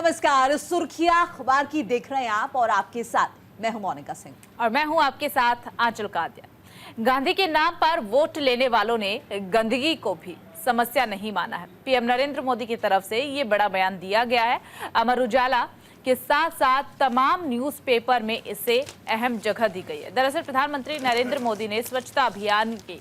नमस्कार, सुर्खियां अखबार की देख रहे हैं आप और आपके साथ मैं हूं मोनिका सिंह और मैं हूं आपके साथ आंचल कादिया। गांधी के नाम पर वोट लेने वालों ने गंदगी को भी समस्या नहीं माना है। पीएम नरेंद्र मोदी की तरफ से ये बड़ा बयान दिया गया है। अमर उजाला के साथ साथ तमाम न्यूज़पेपर में इसे अहम जगह दी गई है। दरअसल प्रधानमंत्री नरेंद्र मोदी ने स्वच्छता अभियान के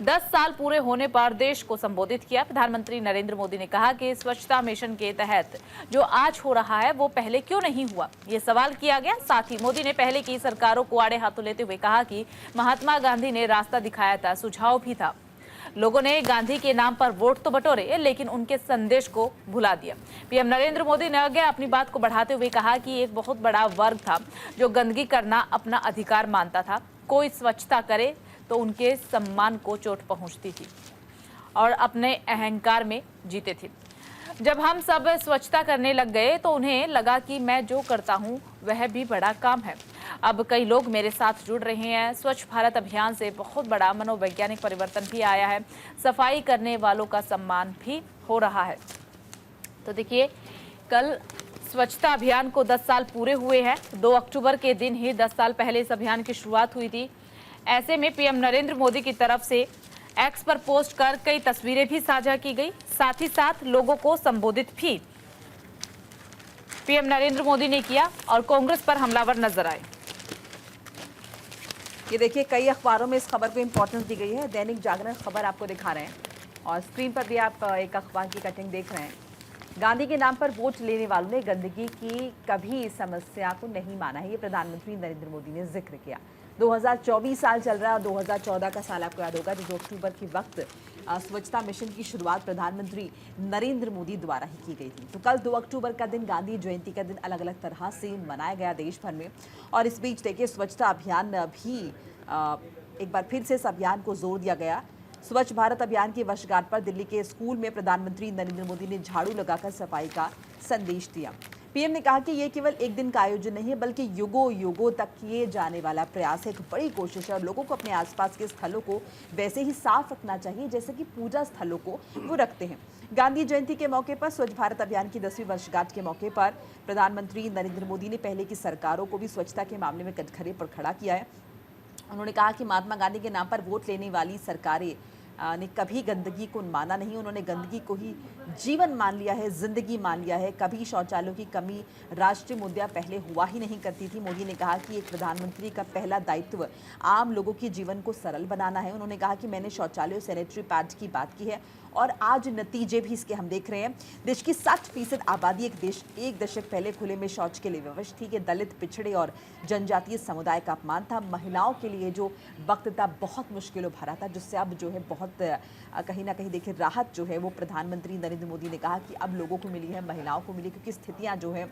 10 साल पूरे होने पर देश को संबोधित किया। प्रधानमंत्री नरेंद्र मोदी ने कहा कि स्वच्छता मिशन के तहत जो आज हो रहा है वो पहले क्यों नहीं हुआ, ये सवाल किया गया। साथ ही मोदी ने पहले की सरकारों को आड़े हाथों लेते हुए कहा कि महात्मा गांधी ने रास्ता दिखाया था, सुझाव भी था। लोगों ने गांधी के नाम पर वोट तो बटोरे लेकिन उनके संदेश को भुला दिया। पीएम नरेंद्र मोदी ने आगे अपनी बात को बढ़ाते हुए कहा कि एक बहुत बड़ा वर्ग था जो गंदगी करना अपना अधिकार मानता था। कोई स्वच्छता करे तो उनके सम्मान को चोट पहुंचती थी और अपने अहंकार में जीते थे। जब हम सब स्वच्छता करने लग गए तो उन्हें लगा कि मैं जो करता हूं वह भी बड़ा काम है। अब कई लोग मेरे साथ जुड़ रहे हैं। स्वच्छ भारत अभियान से बहुत बड़ा मनोवैज्ञानिक परिवर्तन भी आया है। सफाई करने वालों का सम्मान भी हो रहा है। तो देखिए, कल स्वच्छता अभियान को 10 साल पूरे हुए हैं। 2 अक्टूबर के दिन ही 10 साल पहले इस अभियान की शुरुआत हुई थी। ऐसे में पीएम नरेंद्र मोदी की तरफ से एक्स पर पोस्ट कर कई तस्वीरें भी साझा की गई। साथ ही साथ लोगों को संबोधित भी पीएम नरेंद्र मोदी ने किया और कांग्रेस पर हमलावर नजर आए। ये देखिए, कई अखबारों में इस खबर को इंपॉर्टेंस दी गई है। दैनिक जागरण खबर आपको दिखा रहे हैं और स्क्रीन पर भी आप एक अखबार की कटिंग देख रहे हैं। गांधी के नाम पर वोट लेने वालों ने गंदगी की कभी समस्या को नहीं माना है, ये प्रधानमंत्री नरेंद्र मोदी ने जिक्र किया। 2024 साल चल रहा है और 2014 का साल आपको याद होगा, जो 2 अक्टूबर के वक्त स्वच्छता मिशन की शुरुआत प्रधानमंत्री नरेंद्र मोदी द्वारा ही की गई थी। तो कल 2 अक्टूबर का दिन गांधी जयंती का दिन अलग अलग तरह से मनाया गया देश भर में। और इस बीच देखिए, स्वच्छता अभियान में भी एक बार फिर से इस अभियान को जोर दिया गया। स्वच्छ भारत अभियान की वर्षगांठ पर दिल्ली के स्कूल में प्रधानमंत्री नरेंद्र मोदी ने झाड़ू लगाकर सफाई का संदेश दिया। पीएम ने कहा कि ये केवल एक दिन का आयोजन नहीं है, बल्कि युगों युगों तक किए जाने वाला प्रयास है। एक बड़ी कोशिश है और लोगों को अपने आसपास के स्थलों को वैसे ही साफ रखना चाहिए जैसे कि पूजा स्थलों को वो रखते हैं। गांधी जयंती के मौके पर स्वच्छ भारत अभियान की 10वीं वर्षगांठ के मौके पर प्रधानमंत्री नरेंद्र मोदी ने पहले की सरकारों को भी स्वच्छता के मामले में कटघरे पर खड़ा किया है। उन्होंने कहा कि महात्मा गांधी के नाम पर वोट लेने वाली सरकारें ने कभी गंदगी को माना नहीं, उन्होंने गंदगी को ही जीवन मान लिया है, जिंदगी मान लिया है। कभी शौचालयों की कमी राष्ट्रीय मुद्दा पहले हुआ ही नहीं करती थी। मोदी ने कहा कि एक प्रधानमंत्री का पहला दायित्व आम लोगों के जीवन को सरल बनाना है। उन्होंने कहा कि मैंने शौचालयों, सैनिटरी पैड की बात की है और आज नतीजे भी इसके हम देख रहे हैं। देश की 60% आबादी एक दशक पहले खुले में शौच के लिए विवश थी। कि दलित, पिछड़े और जनजातीय समुदाय का अपमान था। महिलाओं के लिए जो वक्त था बहुत मुश्किलों भरा था, जिससे अब जो है बहुत कहीं ना कहीं देखिए राहत जो है वो प्रधानमंत्री नरेंद्र मोदी ने कहा कि अब लोगों को मिली है, महिलाओं को मिली, क्योंकि स्थितियां जो है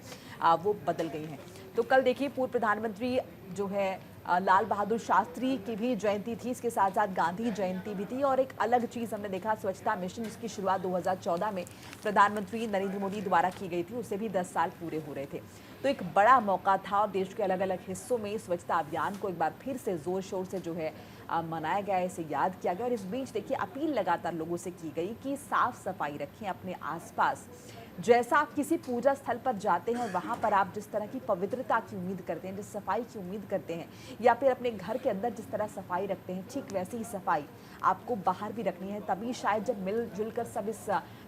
वो बदल गई हैं। तो कल देखिए, पूर्व प्रधानमंत्री जो है लाल बहादुर शास्त्री की भी जयंती थी, इसके साथ साथ गांधी जयंती भी थी। और एक अलग चीज़ हमने देखा, स्वच्छता मिशन जिसकी शुरुआत 2014 में प्रधानमंत्री नरेंद्र मोदी द्वारा की गई थी, उसे भी 10 साल पूरे हो रहे थे। तो एक बड़ा मौका था और देश के अलग अलग हिस्सों में स्वच्छता अभियान को एक बार फिर से जोर शोर से जो है मनाया गया, इसे याद किया गया। और इस बीच देखिए, अपील लगातार लोगों से की गई कि साफ सफाई रखें अपने आसपास। जैसा आप किसी पूजा स्थल पर जाते हैं और वहाँ पर आप जिस तरह की पवित्रता की उम्मीद करते हैं, जिस सफाई की उम्मीद करते हैं, या फिर अपने घर के अंदर जिस तरह सफाई रखते हैं, ठीक वैसी ही सफाई आपको बाहर भी रखनी है। तभी शायद जब मिलजुल कर सब इस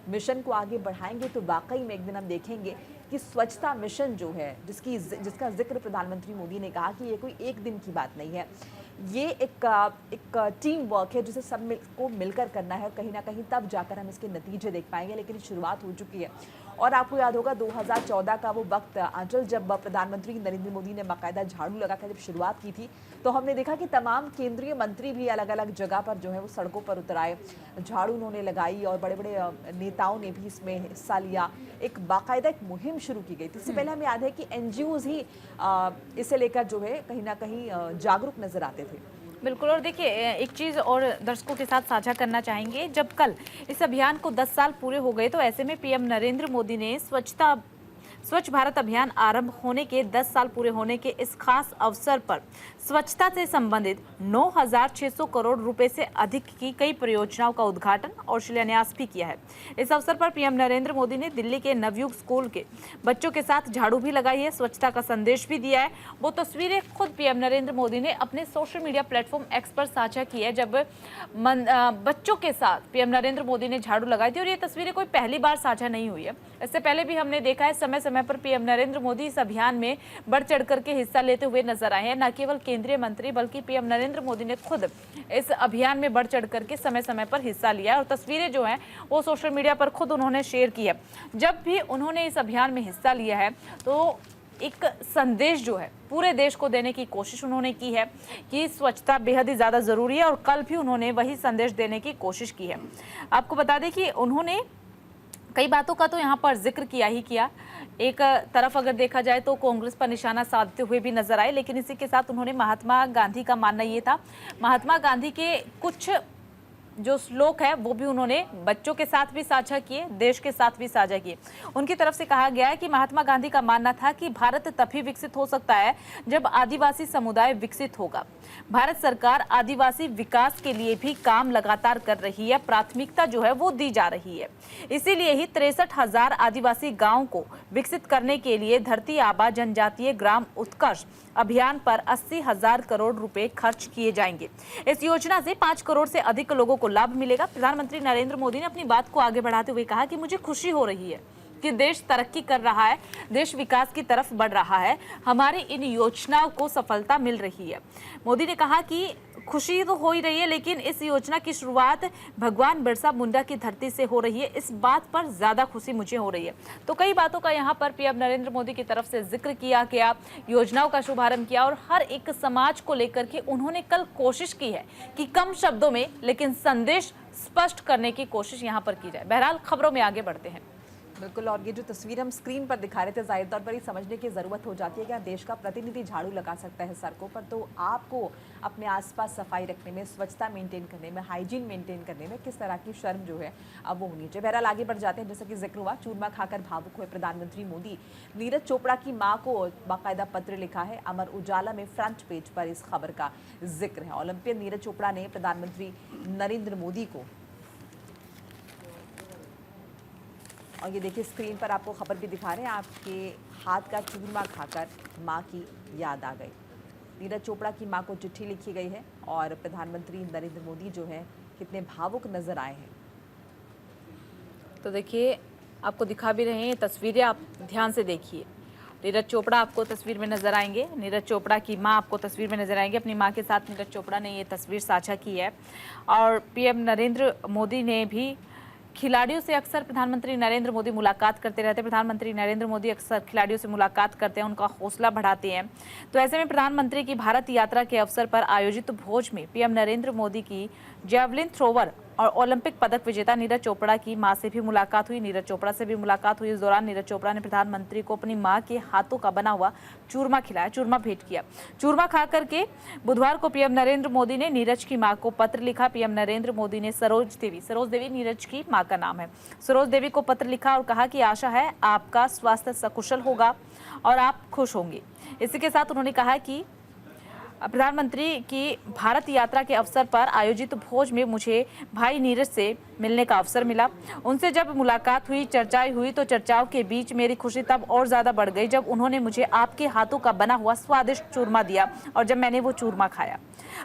मिशन को आगे बढ़ाएंगे तो वाकई में एक दिन हम देखेंगे कि स्वच्छता मिशन जो है, जिसका जिक्र प्रधानमंत्री मोदी ने कहा कि ये कोई एक दिन की बात नहीं है, ये एक टीम वर्क है जिसे सब को मिलकर करना है। कहीं ना कहीं तब जाकर हम इसके नतीजे देख पाएंगे, लेकिन शुरुआत हो चुकी है। और आपको याद होगा 2014 का वो वक्त आंचल, जब प्रधानमंत्री नरेंद्र मोदी ने बाकायदा झाड़ू लगाकर जब शुरुआत की थी, तो हमने देखा कि तमाम केंद्रीय मंत्री भी अलग अलग जगह पर जो है वो सड़कों पर उतर आए, झाड़ू उन्होंने लगाई और बड़े बड़े नेताओं ने भी इसमें हिस्सा लिया। एक बाकायदा एक मुहिम शुरू की गई थी। इससे पहले हमें याद है कि NGOs ही इसे लेकर जो है कहीं ना कहीं जागरूक नजर आते थे। बिल्कुल। और देखिए, एक चीज़ और दर्शकों के साथ साझा करना चाहेंगे, जब कल इस अभियान को 10 साल पूरे हो गए तो ऐसे में पीएम नरेंद्र मोदी ने स्वच्छता स्वच्छ भारत अभियान आरंभ होने के 10 साल पूरे होने के इस खास अवसर पर स्वच्छता से संबंधित 9,600 करोड़ रुपए से अधिक की कई परियोजनाओं का उद्घाटन और शिलान्यास भी किया है। इस अवसर पर पीएम नरेंद्र मोदी ने दिल्ली के नवयुग स्कूल के बच्चों के साथ झाड़ू भी लगाई है, स्वच्छता का संदेश भी दिया है। वो तस्वीरें खुद पीएम नरेंद्र मोदी ने अपने सोशल मीडिया प्लेटफॉर्म एक्स पर साझा की है, जब बच्चों के साथ पीएम नरेंद्र मोदी ने झाड़ू लगाई थी। और ये तस्वीरें कोई पहली बार साझा नहीं हुई है, इससे पहले भी हमने देखा है समय समय पर पीएम नरेंद्र मोदी इस अभियान में बढ़ चढ़ करके हिस्सा लेते हुए नजर आए हैं। न केवल केंद्रीय मंत्री बल्कि पीएम नरेंद्र मोदी ने खुद इस अभियान में बढ़ चढ़ करके समय समय पर हिस्सा लिया और तस्वीरें जो हैं वो सोशल मीडिया पर खुद उन्होंने शेयर की है। जब भी उन्होंने इस अभियान में हिस्सा लिया है तो एक संदेश जो है पूरे देश को देने की कोशिश उन्होंने की है कि स्वच्छता बेहद ही ज़्यादा ज़रूरी है, और कल भी उन्होंने वही संदेश देने की कोशिश की है। आपको बता दें कि उन्होंने कई बातों का तो यहाँ पर जिक्र किया ही किया। एक तरफ अगर देखा जाए तो कांग्रेस पर निशाना साधते हुए भी नजर आए, लेकिन इसी के साथ उन्होंने महात्मा गांधी का मानना ये था, महात्मा गांधी के कुछ जो श्लोक है वो भी उन्होंने बच्चों के साथ भी साझा किए, देश के साथ भी साझा किए। उनकी तरफ से कहा गया है कि महात्मा गांधी का मानना था कि भारत तभी विकसित हो सकता है जब आदिवासी समुदाय विकसित होगा। भारत सरकार आदिवासी विकास के लिए भी काम लगातार कर रही है, प्राथमिकता जो है वो दी जा रही है। इसीलिए ही 63,000 आदिवासी गाँव को विकसित करने के लिए धरती आबा जनजातीय ग्राम उत्कर्ष अभियान पर 80,000 करोड़ रुपए खर्च किए जाएंगे। इस योजना से 5 करोड़ से अधिक लोगों को लाभ मिलेगा। प्रधानमंत्री नरेंद्र मोदी ने अपनी बात को आगे बढ़ाते हुए कहा कि मुझे खुशी हो रही है कि देश तरक्की कर रहा है, देश विकास की तरफ बढ़ रहा है, हमारे इन योजनाओं को सफलता मिल रही है। मोदी ने कहा कि खुशी तो हो ही रही है, लेकिन इस योजना की शुरुआत भगवान बिरसा मुंडा की धरती से हो रही है, इस बात पर ज्यादा खुशी मुझे हो रही है। तो कई बातों का यहाँ पर पीएम नरेंद्र मोदी की तरफ से जिक्र किया गया, योजनाओं का शुभारंभ किया और हर एक समाज को लेकर के उन्होंने कल कोशिश की है कि कम शब्दों में लेकिन संदेश स्पष्ट करने की कोशिश यहाँ पर की जाए। बहरहाल खबरों में आगे बढ़ते हैं। बिल्कुल, और ये जो तस्वीर हम स्क्रीन पर दिखा रहे थे, जाहिर तौर पर ये समझने की ज़रूरत हो जाती है कि देश का प्रतिनिधि झाड़ू लगा सकता है सड़कों पर, तो आपको अपने आसपास सफाई रखने में, स्वच्छता मेंटेन करने में, हाइजीन मेंटेन करने में किस तरह की शर्म जो है अब वो होनी चाहिए। बहरहाल आगे बढ़ जाते हैं। जैसा कि जिक्र हुआ, चूरमा खाकर भावुक हुए प्रधानमंत्री मोदी। नीरज चोपड़ा की माँ को बाकायदा पत्र लिखा है। अमर उजाला में फ्रंट पेज पर इस खबर का जिक्र है। ओलंपियन नीरज चोपड़ा ने प्रधानमंत्री नरेंद्र मोदी को, और ये देखिए स्क्रीन पर आपको खबर भी दिखा रहे हैं, आपके हाथ का चूरमा खाकर माँ की याद आ गई। नीरज चोपड़ा की माँ को चिट्ठी लिखी गई है और प्रधानमंत्री नरेंद्र मोदी जो है कितने भावुक नजर आए हैं। तो देखिए आपको दिखा भी रहे हैं तस्वीरें, आप ध्यान से देखिए। नीरज चोपड़ा आपको तस्वीर में नजर आएंगे, नीरज चोपड़ा की मां आपको तस्वीर में नजर आएंगे। अपनी मां के साथ नीरज चोपड़ा ने ये तस्वीर साझा की है। और पीएम नरेंद्र मोदी ने भी खिलाड़ियों से अक्सर प्रधानमंत्री नरेंद्र मोदी मुलाकात करते रहते हैं। प्रधानमंत्री नरेंद्र मोदी अक्सर खिलाड़ियों से मुलाकात करते हैं, उनका हौसला बढ़ाते हैं। तो ऐसे में प्रधानमंत्री की भारत यात्रा के अवसर पर आयोजित भोज में पीएम नरेंद्र मोदी की जेवलिन थ्रोवर और ओलंपिक पदक विजेता नीरज चोपड़ा की मां से भी मुलाकात हुई। नीरज चोपड़ा से भी मुलाकात हुई। इस दौरान नीरज चोपड़ा ने प्रधानमंत्री को अपनी मां के हाथों का बना हुआ चूरमा खिलाया, चूरमा भेंट किया। चूरमा खा करके बुधवार को पीएम नरेंद्र मोदी ने नीरज की मां को पत्र लिखा। पीएम नरेंद्र मोदी ने सरोज देवी नीरज की मां का नाम है, सरोज देवी को पत्र लिखा और कहा कि आशा है आपका स्वास्थ्य सकुशल होगा और आप खुश होंगे। इसी के साथ उन्होंने कहा कि प्रधानमंत्री की भारत यात्रा के अवसर पर आयोजित भोज में मुझे भाई नीरज से मिलने का अवसर मिला। उनसे जब मुलाकात हुई, चर्चाएं हुई, तो चर्चाओं के बीच मेरी खुशी तब और ज्यादा बढ़ गई जब उन्होंने मुझे आपके हाथों का बना हुआ स्वादिष्ट चूरमा दिया और जब मैंने वो चूरमा खाया।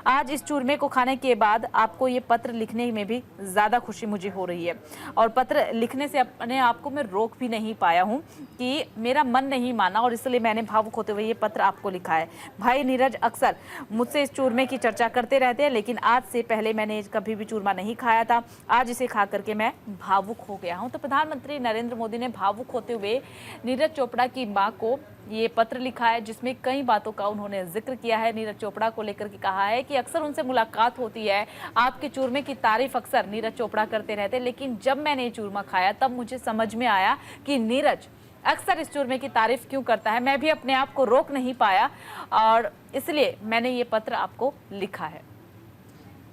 आज इस चूरमे को खाने के बाद आपको ये पत्र लिखने में भी ज्यादा खुशी मुझे हो रही है और पत्र लिखने से अपने आप को मैं रोक भी नहीं पाया हूँ कि मेरा मन नहीं माना और इसलिए मैंने भावुक होते हुए ये पत्र आपको लिखा है। भाई नीरज अक्सर मुझसे इस चूरमे की चर्चा करते रहते हैं, लेकिन आज से पहले मैंने कभी भी चूरमा नहीं खाया था। आज इसे खा करके मैं भावुक हो गया हूं। तो प्रधानमंत्री नरेंद्र मोदी ने भावुक होते हुए नीरज चोपड़ा की मां को ये पत्र लिखा है, जिसमें कई बातों का उन्होंने जिक्र किया है। नीरज चोपड़ा को लेकर के कहा है कि अक्सर उनसे मुलाकात होती है, आपके चूरमे की तारीफ अक्सर नीरज चोपड़ा करते रहते, लेकिन जब मैंने ये चूरमा खाया तब मुझे समझ में आया कि नीरज अक्सर इस चूरमे की तारीफ क्यों करता है। मैं भी अपने आप को रोक नहीं पाया और इसलिए मैंने ये पत्र आपको लिखा है।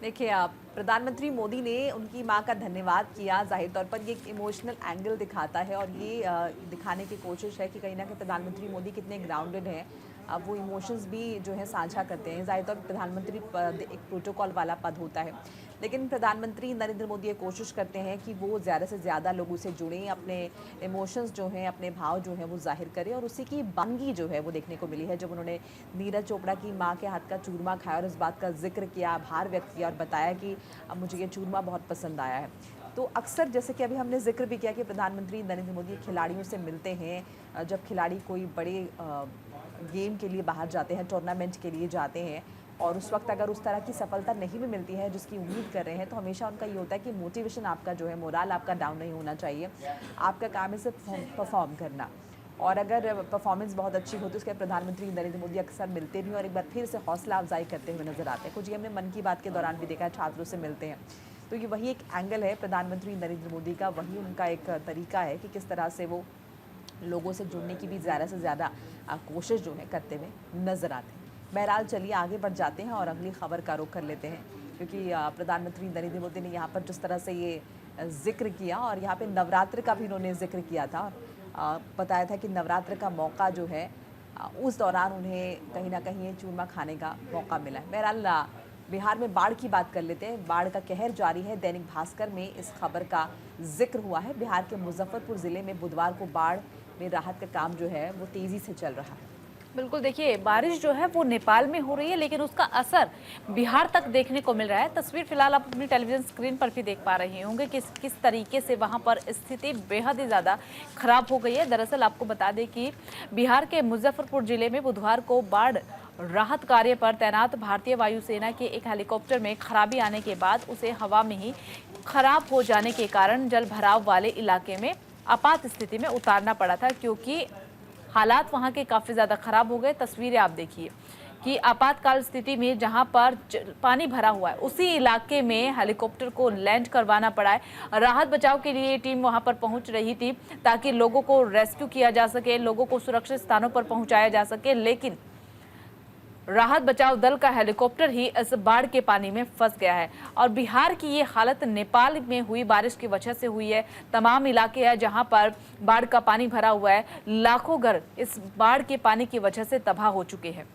देखिए, आप प्रधानमंत्री मोदी ने उनकी माँ का धन्यवाद किया। ज़ाहिर तौर पर ये एक इमोशनल एंगल दिखाता है और ये दिखाने की कोशिश है कि कहीं न कहीं प्रधानमंत्री मोदी कितने ग्राउंडेड हैं। अब वो इमोशंस भी जो है साझा करते हैं। ज़ाहिर तौर पर प्रधानमंत्री पद एक प्रोटोकॉल वाला पद होता है, लेकिन प्रधानमंत्री नरेंद्र मोदी ये कोशिश करते हैं कि वो ज़्यादा से ज़्यादा लोगों से जुड़ें, अपने इमोशंस जो हैं, अपने भाव जो हैं वो ज़ाहिर करें, और उसी की बानगी जो है वो देखने को मिली है जब उन्होंने नीरज चोपड़ा की माँ के हाथ का चूरमा खाया और इस बात का जिक्र किया, आभार व्यक्त किया और बताया कि अब मुझे ये चूरमा बहुत पसंद आया है। तो अक्सर जैसे कि अभी हमने जिक्र भी किया कि प्रधानमंत्री नरेंद्र मोदी खिलाड़ियों से मिलते हैं, जब खिलाड़ी कोई बड़े गेम के लिए बाहर जाते हैं, टूर्नामेंट के लिए जाते हैं, और उस वक्त अगर उस तरह की सफलता नहीं भी मिलती है जिसकी उम्मीद कर रहे हैं, तो हमेशा उनका ये होता है कि मोटिवेशन आपका जो है, मोराल आपका डाउन नहीं होना चाहिए। आपका काम है सिर्फ परफॉर्म करना, और अगर परफॉर्मेंस बहुत अच्छी हो तो उसके प्रधानमंत्री नरेंद्र मोदी अक्सर मिलते भी और एक बार फिर से हौसला अफजाई करते हुए नजर आते हैं। कुछ ये हमने मन की बात के दौरान भी देखा है, छात्रों से मिलते हैं। तो ये वही एक एंगल है प्रधानमंत्री नरेंद्र मोदी का, वही उनका एक तरीका है कि किस तरह से वो लोगों से जुड़ने की भी ज़्यादा से ज़्यादा कोशिश जो है करते हुए नजर आते हैं। बहरहाल चलिए आगे बढ़ जाते हैं और अगली खबर का रुख कर लेते हैं, क्योंकि प्रधानमंत्री नरेंद्र मोदी ने यहाँ पर जिस तरह से ये जिक्र किया, और यहाँ पे नवरात्र का भी उन्होंने जिक्र किया था, और बताया था कि नवरात्र का मौका जो है उस दौरान उन्हें कहीं ना कहीं ये चूरमा खाने का मौका मिला है। बहरहाल बिहार में बाढ़ की बात कर लेते हैं। बाढ़ का कहर जारी है। दैनिक भास्कर में इस खबर का जिक्र हुआ है। बिहार के मुजफ्फरपुर ज़िले में बुधवार को बाढ़ में राहत का काम जो है वो तेज़ी से चल रहा है। बिल्कुल, देखिए बारिश जो है वो नेपाल में हो रही है, लेकिन उसका असर बिहार तक देखने को मिल रहा है। तस्वीर फिलहाल आप अपनी टेलीविजन स्क्रीन पर भी देख पा रहे होंगे कि किस तरीके से वहां पर स्थिति बेहद ही ज़्यादा खराब हो गई है। दरअसल आपको बता दें कि बिहार के मुजफ्फरपुर जिले में बुधवार को बाढ़ राहत कार्य पर तैनात भारतीय वायुसेना के एक हेलीकॉप्टर में खराबी आने के बाद उसे हवा में ही खराब हो जाने के कारण जल भराव वाले इलाके में आपात स्थिति में उतारना पड़ा था, क्योंकि हालात वहां के काफ़ी ज़्यादा खराब हो गए। तस्वीरें आप देखिए कि आपातकाल स्थिति में जहां पर पानी भरा हुआ है उसी इलाके में हेलीकॉप्टर को लैंड करवाना पड़ा है। राहत बचाव के लिए टीम वहां पर पहुंच रही थी ताकि लोगों को रेस्क्यू किया जा सके, लोगों को सुरक्षित स्थानों पर पहुंचाया जा सके, लेकिन राहत बचाव दल का हेलीकॉप्टर ही इस बाढ़ के पानी में फंस गया है। और बिहार की ये हालत नेपाल में हुई बारिश की वजह से हुई है। तमाम इलाके हैं जहां पर बाढ़ का पानी भरा हुआ है। लाखों घर इस बाढ़ के पानी की वजह से तबाह हो चुके हैं।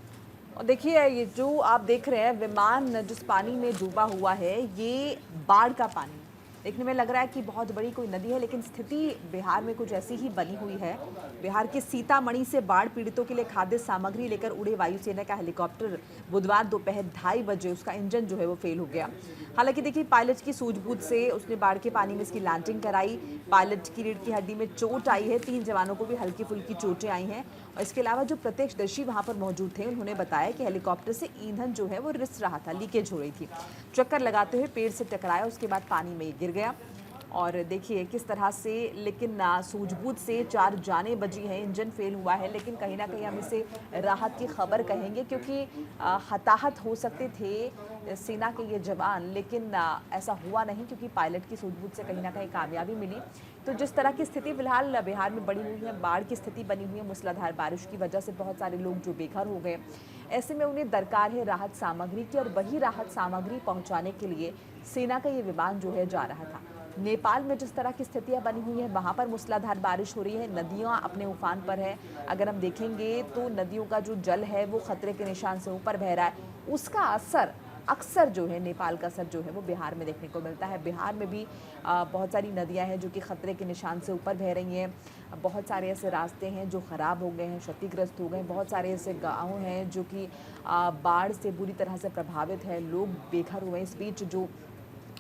और देखिए, ये जो आप देख रहे हैं विमान जिस पानी में डूबा हुआ है, ये बाढ़ का पानी देखने में लग रहा है कि बहुत बड़ी कोई नदी है, लेकिन स्थिति बिहार में कुछ ऐसी ही बनी हुई है। बिहार के सीतामढ़ी से बाढ़ पीड़ितों के लिए खाद्य सामग्री लेकर उड़े वायुसेना का हेलीकॉप्टर बुधवार दोपहर 2:30 बजे उसका इंजन जो है वो फेल हो गया। हालांकि देखिए, पायलट की सूझबूझ से उसने बाढ़ के पानी में इसकी लैंडिंग कराई। पायलट की रीढ़ की हड्डी में चोट आई है। 3 जवानों को भी हल्की फुल्की चोटें आई हैं। और इसके अलावा जो प्रत्यक्षदर्शी वहां पर मौजूद थे, उन्होंने बताया कि हेलीकॉप्टर से ईंधन जो है वो रिस रहा था, लीकेज हो रही थी। चक्कर लगाते हुए पेड़ से टकराया, उसके बाद पानी में गिर गया। और देखिए किस तरह से, लेकिन सूझबूझ से 4 जानें बची हैं। इंजन फेल हुआ है, लेकिन कहीं ना कहीं हम इसे राहत की खबर कहेंगे, क्योंकि हताहत हो सकते थे सेना के ये जवान, लेकिन ऐसा हुआ नहीं, क्योंकि पायलट की सूझबूझ से कहीं ना कहीं कामयाबी मिली। तो जिस तरह की स्थिति फिलहाल बिहार में बनी हुई है, बाढ़ की स्थिति बनी हुई है, मूसलाधार बारिश की वजह से बहुत सारे लोग जो बेघर हो गए, ऐसे में उन्हें दरकार है राहत सामग्री की, और वही राहत सामग्री पहुंचाने के लिए सेना का ये विमान जो है जा रहा था। नेपाल में जिस तरह की स्थितियां बनी हुई है, वहां पर मूसलाधार बारिश हो रही है, नदियां अपने उफान पर है। अगर हम देखेंगे तो नदियों का जो जल है वो खतरे के निशान से ऊपर बह रहा है। उसका असर अक्सर जो है, नेपाल का असर जो है वो बिहार में देखने को मिलता है। बिहार में भी बहुत सारी नदियां हैं जो कि खतरे के निशान से ऊपर बह रही हैं। बहुत सारे ऐसे रास्ते हैं जो ख़राब हो गए हैं, क्षतिग्रस्त हो गए हैं। बहुत सारे ऐसे गाँव हैं जो कि बाढ़ से बुरी तरह से प्रभावित है, लोग बेघर हुए हैं। इस बीच जो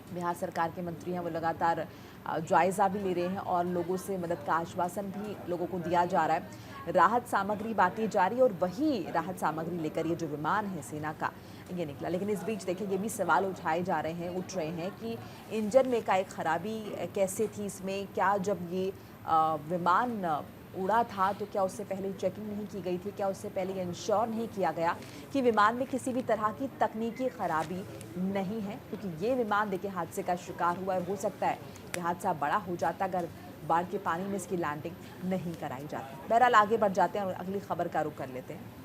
बिहार सरकार के मंत्री हैं वो लगातार जायज़ा भी ले रहे हैं और लोगों से मदद का आश्वासन भी लोगों को दिया जा रहा है। राहत सामग्री बांटी जा रही है, और वही राहत सामग्री लेकर ये जो विमान है सेना का ये निकला। लेकिन इस बीच देखिए, ये भी सवाल उठ रहे हैं कि इंजन में का एक खराबी कैसे थी इसमें, क्या जब ये विमान उड़ा था तो क्या उससे पहले चेकिंग नहीं की गई थी, क्या उससे पहले इंश्योर नहीं किया गया कि विमान में किसी भी तरह की तकनीकी खराबी नहीं है, क्योंकि ये विमान देखिए हादसे का शिकार हुआ है। हो सकता है कि हादसा बड़ा हो जाता अगर बाढ़ के पानी में इसकी लैंडिंग नहीं कराई जाती। बहरहाल आगे बढ़ जाते हैं और अगली खबर का रुख कर लेते हैं।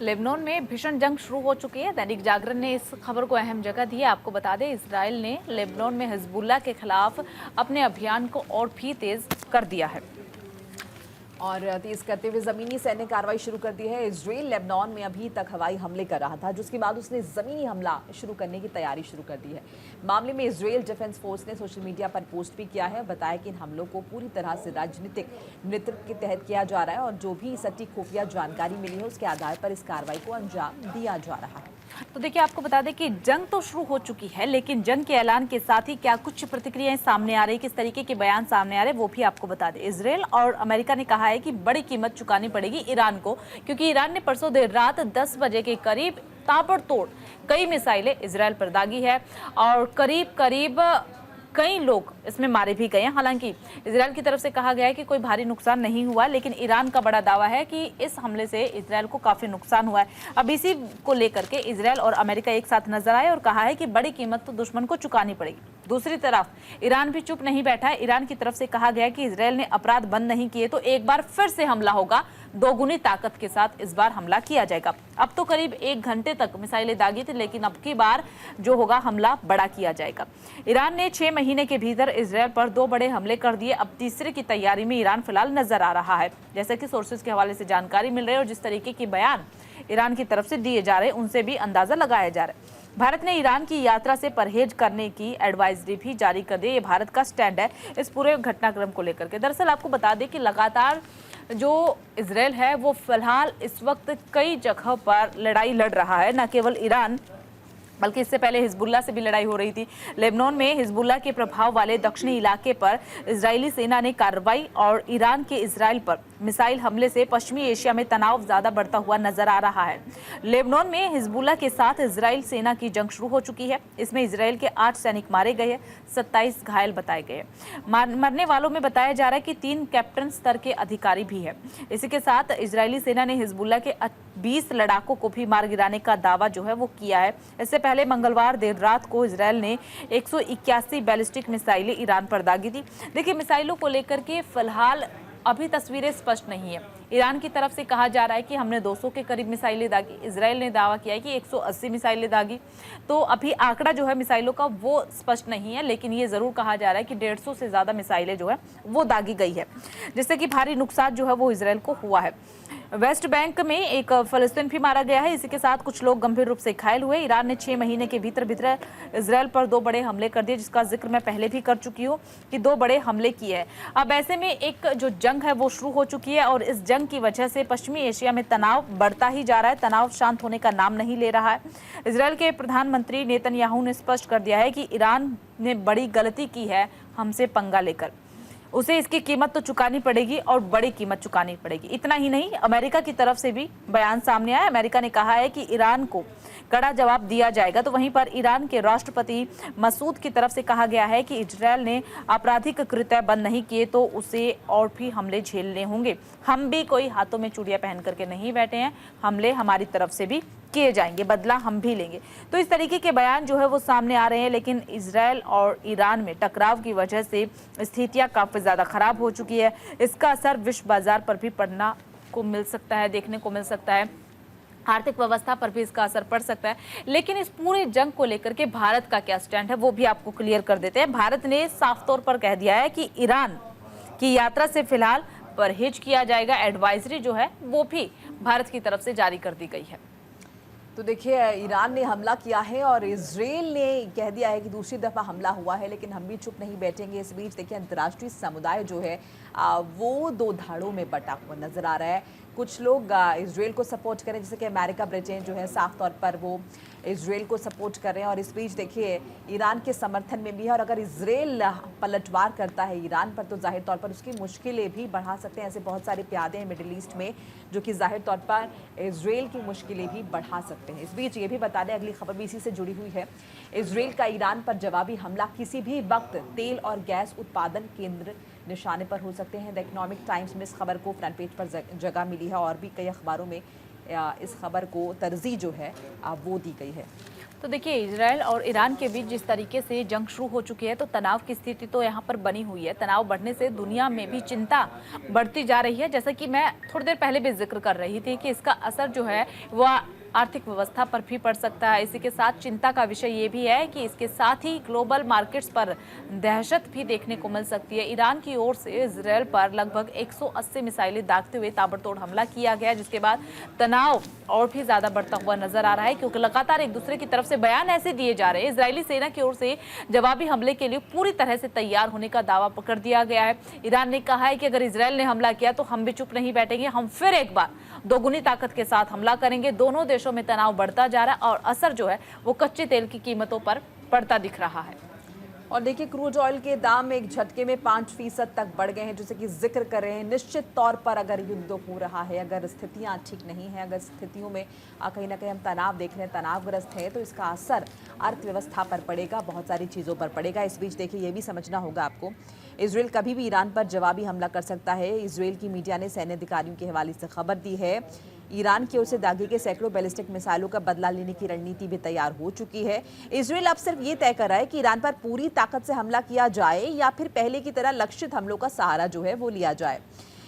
लेबनान में भीषण जंग शुरू हो चुकी है। दैनिक जागरण ने इस खबर को अहम जगह दी है। आपको बता दें, इजराइल ने लेबनान में हिजबुल्लाह के खिलाफ अपने अभियान को और भी तेज कर दिया है और तेज करते हुए जमीनी सैन्य कार्रवाई शुरू कर दी है। इजराइल लेबनान में अभी तक हवाई हमले कर रहा था, जिसके बाद उसने जमीनी हमला शुरू करने की तैयारी शुरू कर दी है। मामले में इजराइल डिफेंस फोर्स ने सोशल मीडिया पर पोस्ट भी किया है, बताया कि इन हमलों को पूरी तरह से राजनीतिक नेतृत्व के तहत किया जा रहा है और जो भी सटीक खुफिया जानकारी मिली है उसके आधार पर इस कार्रवाई को अंजाम दिया जा रहा है। तो देखिए, आपको बता दें कि जंग तो शुरू हो चुकी है, लेकिन जंग के ऐलान के साथ ही क्या कुछ प्रतिक्रियाएं सामने आ रही, किस तरीके के बयान सामने आ रहे, वो भी आपको बता दें। इजराइल और अमेरिका ने कहा है कि बड़ी कीमत चुकानी पड़ेगी ईरान को, क्योंकि ईरान ने परसों देर रात 10 बजे के करीब ताबड़तोड़ कई मिसाइलें इजराइल पर दागी है और करीब कई लोग इसमें मारे भी गए हैं। हालांकि इजराइल की तरफ से कहा गया है कि कोई भारी नुकसान नहीं हुआ, लेकिन ईरान का बड़ा दावा है कि इस हमले से इजराइल को काफी नुकसान हुआ है। अब इसी को लेकर के इजराइल और अमेरिका एक साथ नजर आए और कहा है कि बड़ी कीमत तो दुश्मन को चुकानी पड़ेगी। दूसरी तरफ ईरान भी चुप नहीं बैठा है। ईरान की तरफ से कहा गया है कि इजराइल ने अपराध बंद नहीं किए तो एक बार फिर से हमला होगा, दोगुनी ताकत के साथ इस बार हमला किया जाएगा। अब तो करीब 1 घंटे तक मिसाइलें दागी थी, लेकिन अब की बार जो होगा हमला बड़ा किया जाएगा। ईरान ने 6 महीने के भीतर इजराइल पर 2 बड़े हमले कर दिए। अब तीसरे की तैयारी में ईरान फिलहाल नजर आ रहा है, जैसे कि सोर्सेज के हवाले से जानकारी मिल रही है और जिस तरीके के बयान ईरान की तरफ से दिए जा रहे हैं उनसे भी अंदाजा लगाया जा रहा है। भारत ने ईरान की यात्रा से परहेज करने की एडवाइजरी भी जारी कर दी। ये भारत का स्टैंड है इस पूरे घटनाक्रम को लेकर के। दरअसल आपको बता दें कि लगातार जो इजराइल है वो फिलहाल इस वक्त कई जगह पर लड़ाई लड़ रहा है, न केवल ईरान बल्कि इससे पहले हिजबुल्लाह से भी लड़ाई हो रही थी। लेबनान में हिजबुल्लाह के प्रभाव वाले दक्षिणी इलाके पर इजरायली सेना ने कार्रवाई और ईरान के इजराइल पर मिसाइल हमले से पश्चिमी एशिया में तनाव ज्यादा बढ़ता हुआ नजर आ रहा है। लेबनान में हिजबुल्लाह के साथ इजराइल सेना की जंग शुरू हो चुकी है। इसमें इजराइल के 8 सैनिक मारे गए हैं, 27 घायल बताए गए। मरने वालों में बताया जा रहा है कि 3 कैप्टन स्तर के अधिकारी भी है। इसी के साथ इजरायली सेना ने हिजबुल्लाह के 20 लड़ाकों को भी मार गिराने का दावा जो है वो किया है। इससे पहले मंगलवार देर रात को इजराइल ने 181 बैलिस्टिक मिसाइलें ईरान पर दागी थी। देखिए, मिसाइलों को लेकर के फिलहाल अभी तस्वीरें स्पष्ट नहीं है। ईरान की तरफ से कहा जा रहा है कि हमने 200 के करीब मिसाइलें दागी। इजराइल ने दावा किया है कि 180 मिसाइलें दागी। तो अभी आंकड़ा जो है मिसाइलों का वो स्पष्ट नहीं है, लेकिन ये जरूर कहा जा रहा है कि 150 से ज्यादा मिसाइलें जो है वो दागी गई है, जिससे कि भारी नुकसान जो है वो इजराइल को हुआ है। वेस्ट बैंक में एक फलस्तीन भी मारा गया है। इसी के साथ कुछ लोग गंभीर रूप से घायल हुए। ईरान ने 6 महीने के भीतर इजराइल पर 2 बड़े हमले कर दिए, जिसका जिक्र मैं पहले भी कर चुकी हूँ कि 2 बड़े हमले किए हैं। अब ऐसे में एक जो जंग है वो शुरू हो चुकी है और इस जंग की वजह से पश्चिमी एशिया में तनाव बढ़ता ही जा रहा है। तनाव शांत होने का नाम नहीं ले रहा है। इजराइल के प्रधानमंत्री नेतन्याहू ने स्पष्ट कर दिया है कि ईरान ने बड़ी गलती की है हमसे पंगा लेकर, उसे इसकी कीमत तो चुकानी पड़ेगी और बड़ी कीमत चुकानी पड़ेगी। इतना ही नहीं, अमेरिका की तरफ से भी बयान सामने आया। अमेरिका ने कहा है कि ईरान को कड़ा जवाब दिया जाएगा। तो वहीं पर ईरान के राष्ट्रपति मसूद की तरफ से कहा गया है कि इजराइल ने आपराधिक कृत्य बंद नहीं किए तो उसे और भी हमले झेलने होंगे। हम भी कोई हाथों में चूड़ियां पहन करके नहीं बैठे हैं, हमले हमारी तरफ से भी किए जाएंगे, बदला हम भी लेंगे। तो इस तरीके के बयान जो है वो सामने आ रहे हैं। लेकिन इजराइल और ईरान में टकराव की वजह से स्थितियां काफी ज्यादा खराब हो चुकी है। इसका असर विश्व बाजार पर भी पड़ना को मिल सकता है, देखने को मिल सकता है। आर्थिक व्यवस्था पर भी इसका असर पड़ सकता है। लेकिन इस पूरी जंग को लेकर के भारत का क्या स्टैंड है वो भी आपको क्लियर कर देते हैं। भारत ने साफ तौर पर कह दिया है कि ईरान की यात्रा से फिलहाल परहेज किया जाएगा। एडवाइजरी जो है वो भी भारत की तरफ से जारी कर दी गई है। तो देखिए, ईरान ने हमला किया है और इजराइल ने कह दिया है कि दूसरी दफ़ा हमला हुआ है, लेकिन हम भी चुप नहीं बैठेंगे। इस बीच देखिए, अंतर्राष्ट्रीय समुदाय जो है वो 2 धाड़ों में बटा हुआ नजर आ रहा है। कुछ लोग इजराइल को सपोर्ट करें, जैसे कि अमेरिका, ब्रिटेन जो है साफ तौर पर वो इजराइल को सपोर्ट कर रहे हैं और इस बीच देखिए ईरान के समर्थन में भी है। और अगर इजराइल पलटवार करता है ईरान पर तो जाहिर तौर पर उसकी मुश्किलें भी बढ़ा सकते हैं। ऐसे बहुत सारे प्यादे हैं मिडिल ईस्ट में जो कि जाहिर तौर पर इजराइल की मुश्किलें भी बढ़ा सकते हैं। इस बीच ये भी बता दें, अगली खबर भी इसी से जुड़ी हुई है। इजराइल का ईरान पर जवाबी हमला किसी भी वक्त तेल और गैस उत्पादन केंद्र निशाने पर हो सकते हैं। द इकोनॉमिक टाइम्स में इस खबर को फ्रंट पेज पर जगह मिली है और भी कई अखबारों में इस खबर को तरजीह जो है वो दी गई है। तो देखिए, इजराइल और ईरान के बीच जिस तरीके से जंग शुरू हो चुकी है, तो तनाव की स्थिति तो यहाँ पर बनी हुई है। तनाव बढ़ने से दुनिया में भी चिंता बढ़ती जा रही है। जैसा कि मैं थोड़ी देर पहले भी जिक्र कर रही थी कि इसका असर जो है वह आर्थिक व्यवस्था पर भी पड़ सकता है। इसी के साथ चिंता का विषय ये भी है कि इसके साथ ही ग्लोबल मार्केट्स पर दहशत भी देखने को मिल सकती है। ईरान की ओर से इजराइल पर लगभग 180 मिसाइलें दागते हुए ताबड़तोड़ हमला किया गया, जिसके बाद तनाव और भी ज्यादा बढ़ता हुआ नजर आ रहा है, क्योंकि लगातार एक दूसरे की तरफ से बयान ऐसे दिए जा रहे हैं। इजरायली सेना की ओर से जवाबी हमले के लिए पूरी तरह से तैयार होने का दावा कर दिया गया है। ईरान ने कहा है कि अगर इजराइल ने हमला किया तो हम भी चुप नहीं बैठेंगे, हम फिर एक बार दोगुनी ताकत के साथ हमला करेंगे। दोनों देशों में तनाव बढ़ता जा रहा है और असर जो है वो कच्चे तेल की कीमतों पर पड़ता दिख रहा है। और देखिए, क्रूड ऑयल के दाम एक झटके में 5% तक बढ़ गए हैं, जैसे कि जिक्र कर रहे हैं। निश्चित तौर पर अगर युद्ध हो रहा है, अगर स्थितियां ठीक नहीं हैं, अगर स्थितियों में कहीं ना कहीं हम तनाव देख रहे हैं, तनावग्रस्त है, तो इसका असर अर्थव्यवस्था पर पड़ेगा, बहुत सारी चीज़ों पर पड़ेगा। इस बीच देखिए, ये भी समझना होगा आपको, इजराइल कभी भी ईरान पर जवाबी हमला कर सकता है। इजराइल की मीडिया ने सैन्य अधिकारियों के हवाले से खबर दी है। ईरान की ओर से दागे के सैकड़ों बैलिस्टिक मिसाइलों का बदला लेने की रणनीति भी तैयार हो चुकी है। इजराइल अब सिर्फ ये तय कर रहा है कि ईरान पर पूरी ताकत से हमला किया जाए या फिर पहले की तरह लक्षित हमलों का सहारा जो है वो लिया जाए।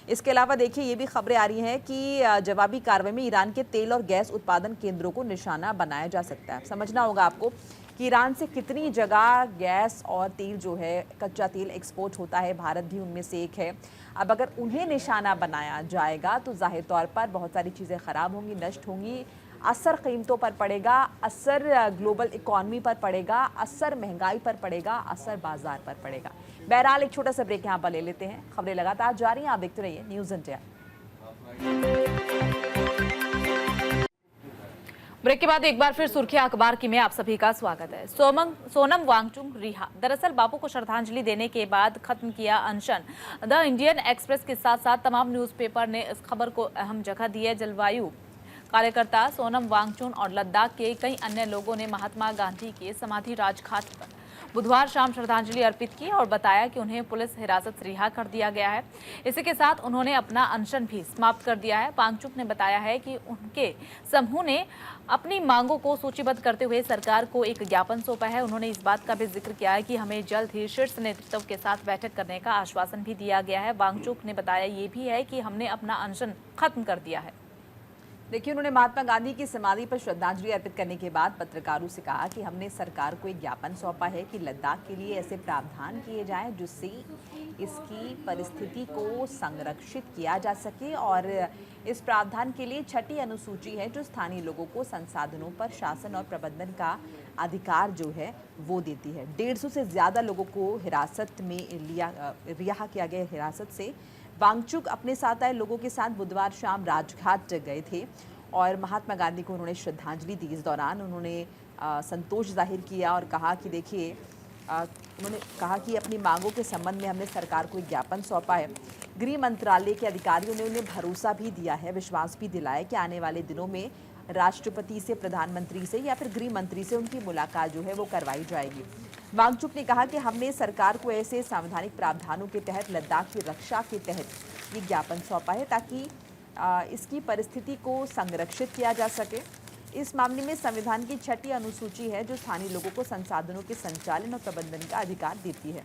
इसके अलावा देखिए, ये भी खबरें आ रही हैं कि जवाबी कार्रवाई में ईरान के तेल और गैस उत्पादन केंद्रों को निशाना बनाया जा सकता है। समझना होगा आपको कि ईरान से कितनी जगह गैस और तेल जो है, कच्चा तेल एक्सपोर्ट होता है, भारत भी उनमें से एक है। अब अगर उन्हें निशाना बनाया जाएगा तो जाहिर तौर पर बहुत सारी चीज़ें ख़राब होंगी, नष्ट होंगी, असर कीमतों पर पड़ेगा, असर ग्लोबल इकॉनमी पर पड़ेगा, असर महंगाई पर पड़ेगा, असर बाजार पर पड़ेगा। बहरहाल एक छोटा सा ब्रेक यहाँ पर ले लेते हैं। खबरें लगातार जारी हैं, आप देखते रहिए न्यूज़ इंडिया। ब्रेक के बाद एक बार फिर सुर्खियां अखबार की में आप सभी का स्वागत है। सोनम वांगचुक रिहा। दरअसल बापू को श्रद्धांजलि देने के बाद खत्म किया अनशन। द इंडियन एक्सप्रेस के साथ साथ तमाम न्यूज़पेपर ने इस खबर को अहम जगह दी है। जलवायु कार्यकर्ता सोनम वांगचुक और लद्दाख के कई अन्य लोगों ने महात्मा गांधी के समाधि राजघाट पर बुधवार शाम श्रद्धांजलि अर्पित की और बताया कि उन्हें पुलिस हिरासत से रिहा कर दिया गया है। इसी के साथ उन्होंने अपना अनशन भी समाप्त कर दिया है। वांगचुक ने बताया है कि उनके समूह ने अपनी मांगों को सूचीबद्ध करते हुए सरकार को एक ज्ञापन सौंपा है। उन्होंने इस बात का भी जिक्र किया है कि हमें जल्द ही शीर्ष नेतृत्व के साथ बैठक करने का आश्वासन भी दिया गया है। वांगचुक ने बताया ये भी है कि हमने अपना अनशन खत्म कर दिया है। देखिए, उन्होंने महात्मा गांधी की समाधि पर श्रद्धांजलि अर्पित करने के बाद पत्रकारों से कहा कि हमने सरकार को एक ज्ञापन सौंपा है कि लद्दाख के लिए ऐसे प्रावधान किए जाएं जिससे इसकी परिस्थिति को संरक्षित किया जा सके। और इस प्रावधान के लिए छठी अनुसूची है जो स्थानीय लोगों को संसाधनों पर शासन और प्रबंधन का अधिकार जो है वो देती है। 150 से ज़्यादा लोगों को हिरासत में रिहा किया गया। हिरासत से वांगचुक अपने साथ आए लोगों के साथ बुधवार शाम राजघाट गए थे और महात्मा गांधी को उन्होंने श्रद्धांजलि दी। इस दौरान उन्होंने संतोष जाहिर किया और कहा कि देखिए, उन्होंने कहा कि अपनी मांगों के संबंध में हमने सरकार को एक ज्ञापन सौंपा है। गृह मंत्रालय के अधिकारियों ने उन्हें भरोसा भी दिया है, विश्वास भी दिलाया कि आने वाले दिनों में राष्ट्रपति से, प्रधानमंत्री से या फिर गृह मंत्री से उनकी मुलाकात जो है वो करवाई जाएगी। वांगचुक ने कहा कि हमने सरकार को ऐसे संवैधानिक प्रावधानों के तहत लद्दाख की रक्षा के तहत ये ज्ञापन सौंपा है ताकि इसकी परिस्थिति को संरक्षित किया जा सके। इस मामले में संविधान की छठी अनुसूची है जो स्थानीय लोगों को संसाधनों के संचालन और प्रबंधन का अधिकार देती है।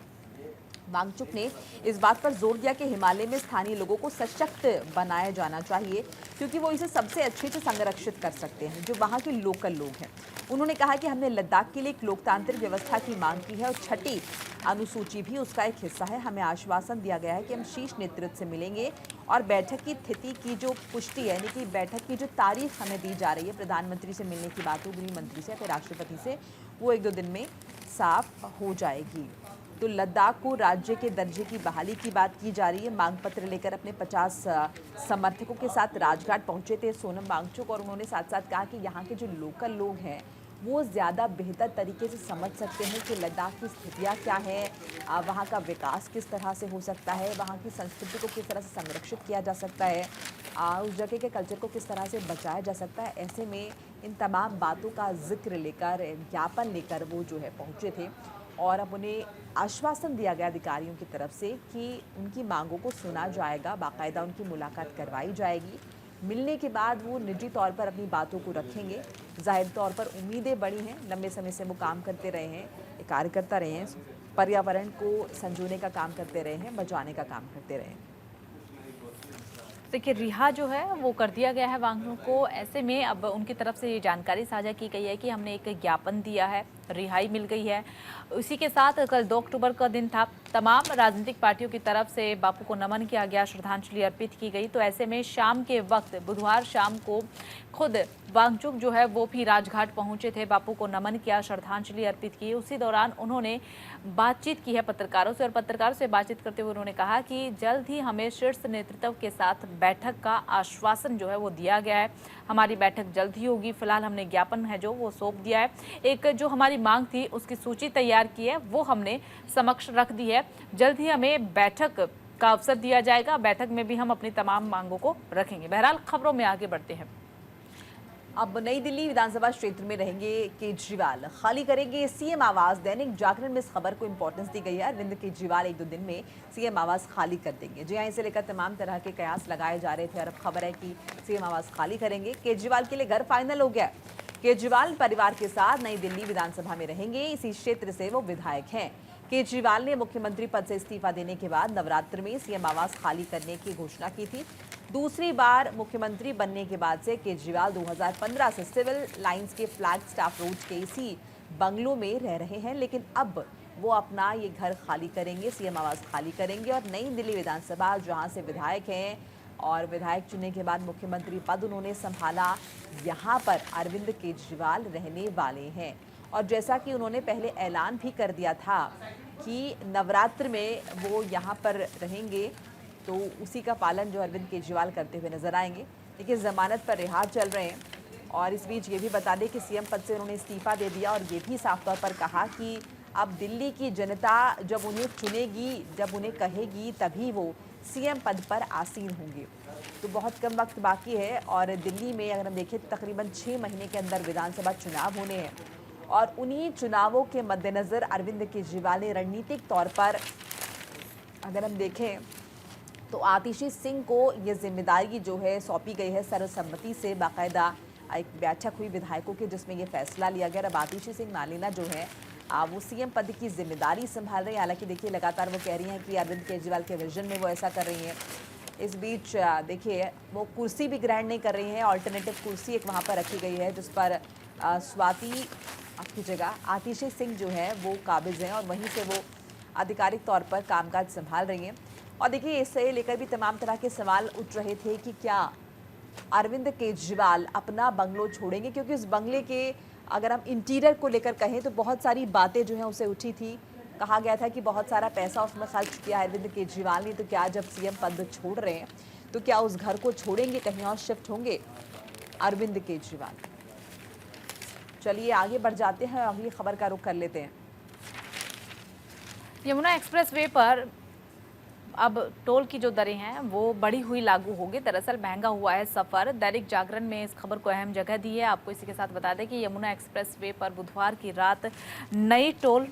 वांगचुक ने इस बात पर जोर दिया कि हिमालय में स्थानीय लोगों को सशक्त बनाया जाना चाहिए क्योंकि वो इसे सबसे अच्छे से संरक्षित कर सकते हैं जो वहाँ के लोकल लोग हैं। उन्होंने कहा कि हमने लद्दाख के लिए एक लोकतांत्रिक व्यवस्था की मांग की है और छठी अनुसूची भी उसका एक हिस्सा है। हमें आश्वासन दिया गया है कि हम शीर्ष नेतृत्व से मिलेंगे और बैठक की तिथि की जो पुष्टि है, यानी कि बैठक की जो तारीख हमें दी जा रही है, प्रधानमंत्री से मिलने की बात हो, गृह मंत्री से या फिर राष्ट्रपति से, वो 1-2 दिन में साफ हो जाएगी। तो लद्दाख को राज्य के दर्जे की बहाली की बात की जा रही है। मांग पत्र लेकर अपने 50 समर्थकों के साथ राजघाट पहुंचे थे सोनम वांगचुक और उन्होंने साथ साथ कहा कि यहाँ के जो लोकल लोग हैं वो ज़्यादा बेहतर तरीके से समझ सकते हैं कि लद्दाख की स्थितियाँ क्या हैं, वहाँ का विकास किस तरह से हो सकता है, वहाँ की संस्कृति को किस तरह से संरक्षित किया जा सकता है, उस जगह के कल्चर को किस तरह से बचाया जा सकता है। ऐसे में इन तमाम बातों का जिक्र लेकर, ज्ञापन लेकर वो जो है पहुँचे थे और अब उन्हें आश्वासन दिया गया अधिकारियों की तरफ से कि उनकी मांगों को सुना जाएगा, बाकायदा उनकी मुलाकात करवाई जाएगी। मिलने के बाद वो निजी तौर पर अपनी बातों को रखेंगे। जाहिर तौर पर उम्मीदें बड़ी हैं, लंबे समय से वो काम करते रहे हैं, एक कार्यकर्ता रहे हैं, पर्यावरण को संजोने का काम करते रहे हैं, बचाने का काम करते रहे हैं। देखिए, रिहा जो है वो कर दिया गया है वांगचुक को। ऐसे में अब उनकी तरफ से ये जानकारी साझा की गई है कि हमने एक ज्ञापन दिया है, रिहाई मिल गई है। उसी के साथ कल 2 अक्टूबर का दिन था, तमाम राजनीतिक पार्टियों की तरफ से बापू को नमन किया गया, श्रद्धांजलि अर्पित की गई। तो ऐसे में शाम के वक्त, बुधवार शाम को खुद वांगचुक जो है वो भी राजघाट पहुंचे थे, बापू को नमन किया, श्रद्धांजलि अर्पित की। उसी दौरान उन्होंने बातचीत की है पत्रकारों से, और पत्रकारों से बातचीत करते हुए उन्होंने कहा कि जल्द ही हमें शीर्ष नेतृत्व के साथ बैठक का आश्वासन जो है वो दिया गया है। हमारी बैठक जल्द ही होगी। फिलहाल हमने ज्ञापन है जो वो सौंप दिया है। एक जो हमारी मांग थी उसकी सूची तैयार की है, वो हमने समक्ष रख दी है। जल्द ही हमें बैठक का अवसर दिया जाएगा। बैठक में भी हम अपनी तमाम मांगों को रखेंगे। बहरहाल खबरों में आगे बढ़ते हैं। अब नई दिल्ली विधानसभा क्षेत्र में रहेंगे केजरीवाल, खाली करेंगे सीएम आवास। दैनिक जागरण में इस खबर को इंपॉर्टेंस दी गई है। अरविंद केजरीवाल 1-2 दिन में सीएम आवास खाली कर देंगे। जी हाँ, इसे लेकर तमाम तरह के कयास लगाए जा रहे थे और अब खबर है कि सीएम आवास खाली करेंगे। केजरीवाल के लिए घर फाइनल हो गया। केजरीवाल परिवार के साथ नई दिल्ली विधानसभा में रहेंगे। इसी क्षेत्र से वो विधायक हैं। केजरीवाल ने मुख्यमंत्री पद से इस्तीफा देने के बाद नवरात्र में सीएम आवास खाली करने की घोषणा की थी। दूसरी बार मुख्यमंत्री बनने के बाद से केजरीवाल 2015 से सिविल लाइंस के फ्लैग स्टाफ रोड के इसी बंगलों में रह रहे हैं, लेकिन अब वो अपना ये घर खाली करेंगे, सीएम आवास खाली करेंगे और नई दिल्ली विधानसभा जहां से विधायक हैं और विधायक चुनने के बाद मुख्यमंत्री पद उन्होंने संभाला, यहाँ पर अरविंद केजरीवाल रहने वाले हैं। और जैसा कि उन्होंने पहले ऐलान भी कर दिया था कि नवरात्र में वो यहाँ पर रहेंगे, तो उसी का पालन जो अरविंद केजरीवाल करते हुए नजर आएंगे। देखिए, जमानत पर रिहा चल रहे हैं और इस बीच ये भी बता दें कि सीएम पद से उन्होंने इस्तीफा दे दिया और ये भी साफ तौर पर कहा कि अब दिल्ली की जनता जब उन्हें चुनेगी, जब उन्हें कहेगी, तभी वो सीएम पद पर आसीन होंगे। तो बहुत कम वक्त बाकी है और दिल्ली में अगर हम देखें तकरीबन 6 महीने के अंदर विधानसभा चुनाव होने हैं और उन्हीं चुनावों के मद्देनज़र अरविंद केजरीवाल ने रणनीतिक तौर पर अगर हम देखें तो आतिशी सिंह को ये जिम्मेदारी जो है सौंपी गई है सर्वसम्मति से। बाकायदा एक बैठक हुई विधायकों की जिसमें ये फैसला लिया गया। अब आतिशी सिंह नालीना जो है वो सीएम पद की जिम्मेदारी संभाल रही है। हालांकि देखिए, लगातार वो कह रही हैं कि अरविंद केजरीवाल के विजन में वो ऐसा कर रही हैं। इस बीच देखिए, वो कुर्सी भी ग्रहण नहीं कर रही हैं। ऑल्टरनेटिव कुर्सी एक वहाँ पर रखी गई है जिस पर स्वाति की जगह आतिशी सिंह जो है वो काबिज हैं और वहीं से वो आधिकारिक तौर पर कामकाज संभाल रही हैं। और देखिए, इससे लेकर भी तमाम तरह के सवाल उठ रहे थे कि क्या अरविंद केजरीवाल अपना बंगलो छोड़ेंगे, क्योंकि उस बंगले के अगर हम इंटीरियर को लेकर कहें तो बहुत सारी बातें जो हैं उसे उठी थी। कहा गया था कि बहुत सारा पैसा उसमें खर्च किया अरविंद केजरीवाल ने, तो क्या जब सीएम पद छोड़ रहे हैं तो क्या उस घर को छोड़ेंगे, कहीं और शिफ्ट होंगे अरविंद केजरीवाल। चलिए आगे बढ़ जाते हैं, अगली खबर का रुख कर लेते हैं। यमुना एक्सप्रेसवे पर अब टोल की जो दरें हैं वो बढ़ी हुई लागू होगी। दरअसल महंगा हुआ है सफ़र। दैनिक जागरण में इस खबर को अहम जगह दी है। आपको इसी के साथ बता दें कि यमुना एक्सप्रेसवे पर बुधवार की रात नई टोल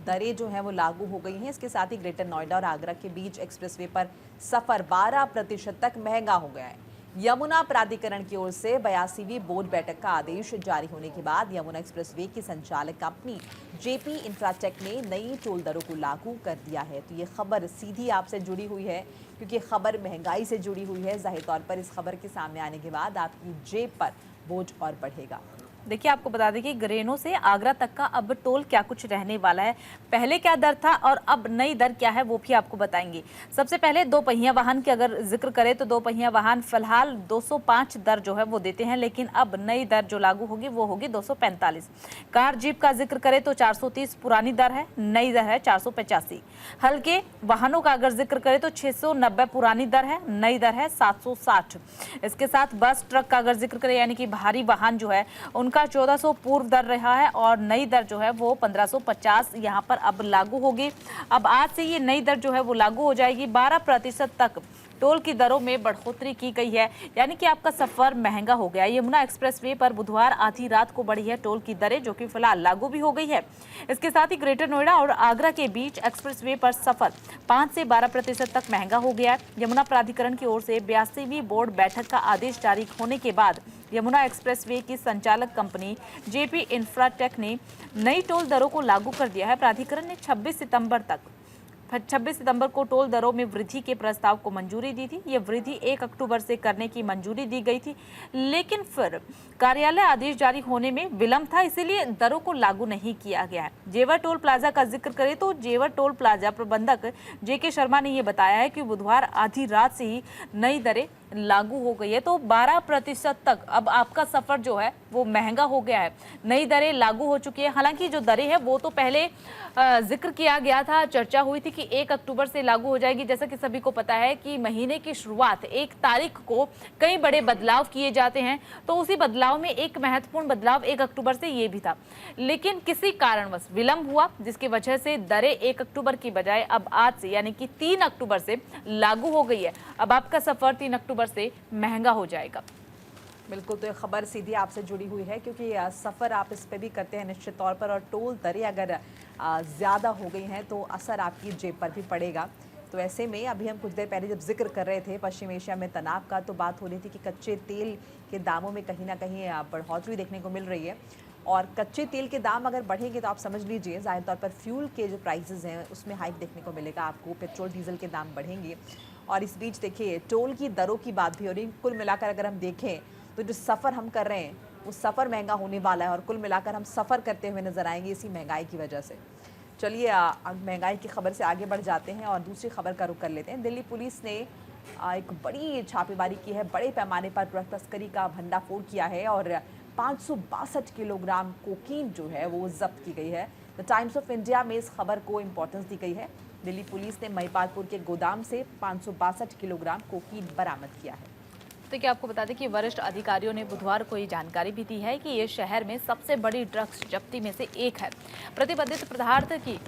दरें जो हैं वो लागू हो गई हैं। इसके साथ ही ग्रेटर नोएडा और आगरा के बीच एक्सप्रेसवे पर सफ़र 12% तक महंगा हो गया है। यमुना प्राधिकरण की ओर से 82वीं बोर्ड बैठक का आदेश जारी होने के बाद यमुना एक्सप्रेसवे की संचालक कंपनी जेपी इंफ्राटेक ने नई टोल दरों को लागू कर दिया है। तो ये खबर सीधी आपसे जुड़ी हुई है क्योंकि खबर महंगाई से जुड़ी हुई है। जाहिर तौर पर इस खबर के सामने आने के बाद आपकी जेब पर बोझ और बढ़ेगा। देखिए, आपको बता दें कि ग्रेनो से आगरा तक का अब टोल क्या कुछ रहने वाला है, पहले क्या दर था और अब नई दर क्या है वो भी आपको बताएंगे। सबसे पहले 2 पहिया वाहन की अगर जिक्र करें तो 2 पहिया वाहन फिलहाल 205 दर जो है वो देते हैं, लेकिन अब नई दर जो लागू होगी वो होगी 245। कार जीप का जिक्र करें तो 430 पुरानी दर है, नई दर है 485। हल्के वाहनों का अगर जिक्र करें तो 690 पुरानी दर है, नई दर है 760। इसके साथ बस ट्रक का अगर जिक्र करें यानी कि भारी वाहन जो है उनका 1400 पूर्व दर रहा है और नई दर जो है वो 1550 यहाँ पर अब लागू होगी। अब आज से ये नई दर जो है वो लागू हो जाएगी। 12% तक टोल की दरों में बढ़ोतरी की गई है, यानी कि आपका सफर महंगा हो गया। यमुना एक्सप्रेसवे पर बुधवार आधी रात को बढ़ी है टोल की दरें, जो कि फिलहाल लागू भी हो गई है। इसके साथ ही ग्रेटर नोएडा और आगरा के बीच एक्सप्रेसवे पर सफर 5 से 12% तक महंगा हो गया है। यमुना प्राधिकरण की ओर से 82वीं बोर्ड बैठक का आदेश जारी होने के बाद यमुना एक्सप्रेसवे की संचालक कंपनी जेपी इंफ्राटेक ने नई टोल दरों को लागू कर दिया है। प्राधिकरण ने 26 सितंबर को टोल दरों में वृद्धि के प्रस्ताव को मंजूरी दी थी। ये वृद्धि 1 अक्टूबर से करने की मंजूरी दी गई थी, लेकिन फिर कार्यालय आदेश जारी होने में विलंब था, इसीलिए दरों को लागू नहीं किया गया है। जेवर टोल प्लाजा का जिक्र करें तो जेवर टोल प्लाजा प्रबंधक जेके शर्मा ने यह बताया है कि बुधवार आधी रात से ही नई दरें लागू हो गई है, तो 12% तक अब आपका सफर जो है वो महंगा हो गया है। नई दरें लागू हो चुकी है। हालांकि जो दरें हैं वो तो पहले जिक्र किया गया था, चर्चा हुई थी कि 1 अक्टूबर से लागू हो जाएगी। जैसा कि सभी को पता है कि महीने की शुरुआत 1 तारीख को कई बड़े बदलाव किए जाते हैं, तो उसी बदलाव में एक महत्वपूर्ण बदलाव 1 अक्टूबर से ये भी था, लेकिन किसी कारणवश विलंब हुआ, जिसकी वजह से दरें 1 अक्टूबर की बजाय अब आज से यानी कि 3 अक्टूबर से लागू हो गई है। अब आपका सफर 3 अक्टूबर से महंगा हो जाएगा। बिल्कुल, तो ये खबर सीधी आपसे जुड़ी हुई है, क्योंकि सफ़र आप इस पे भी करते हैं निश्चित तौर पर, और टोल दरें अगर ज़्यादा हो गई हैं तो असर आपकी जेब पर भी पड़ेगा। तो ऐसे में अभी हम कुछ देर पहले जब जिक्र कर रहे थे पश्चिम एशिया में तनाव का, तो बात हो रही थी कि कच्चे तेल के दामों में कहीं ना कहीं बढ़ोतरी देखने को मिल रही है। और कच्चे तेल के दाम अगर बढ़ेंगे तो आप समझ लीजिए ज़ाहिर तौर पर फ्यूल के जो प्राइसेस हैं उसमें हाइक देखने को मिलेगा आपको, पेट्रोल डीजल के दाम बढ़ेंगे। और इस बीच देखिए टोल की दरों की बात भी हो रही। कुल मिलाकर अगर हम देखें तो जो सफ़र हम कर रहे हैं वो सफ़र महंगा होने वाला है, और कुल मिलाकर हम सफ़र करते हुए नजर आएंगे इसी महंगाई की वजह से। चलिए महंगाई की खबर से आगे बढ़ जाते हैं और दूसरी खबर का रुख कर लेते हैं। दिल्ली पुलिस ने एक बड़ी छापेमारी की है, बड़े पैमाने पर ड्रग तस्करी का भंडाफोड़ किया है और 562 किलोग्राम कोकीन जो है वो जब्त की गई है। द टाइम्स ऑफ इंडिया में इस खबर को इंपॉर्टेंस दी गई है। दिल्ली पुलिस ने महिपालपुर के गोदाम से 562 किलोग्राम कोकीन बरामद किया है। तो क्या आपको बता दें कि वरिष्ठ अधिकारियों ने बुधवार को ये जानकारी भी दी है कि ये शहर में सबसे बड़ी ड्रग्स जब्ती में से एक है। प्रतिबंधित पदार्थ की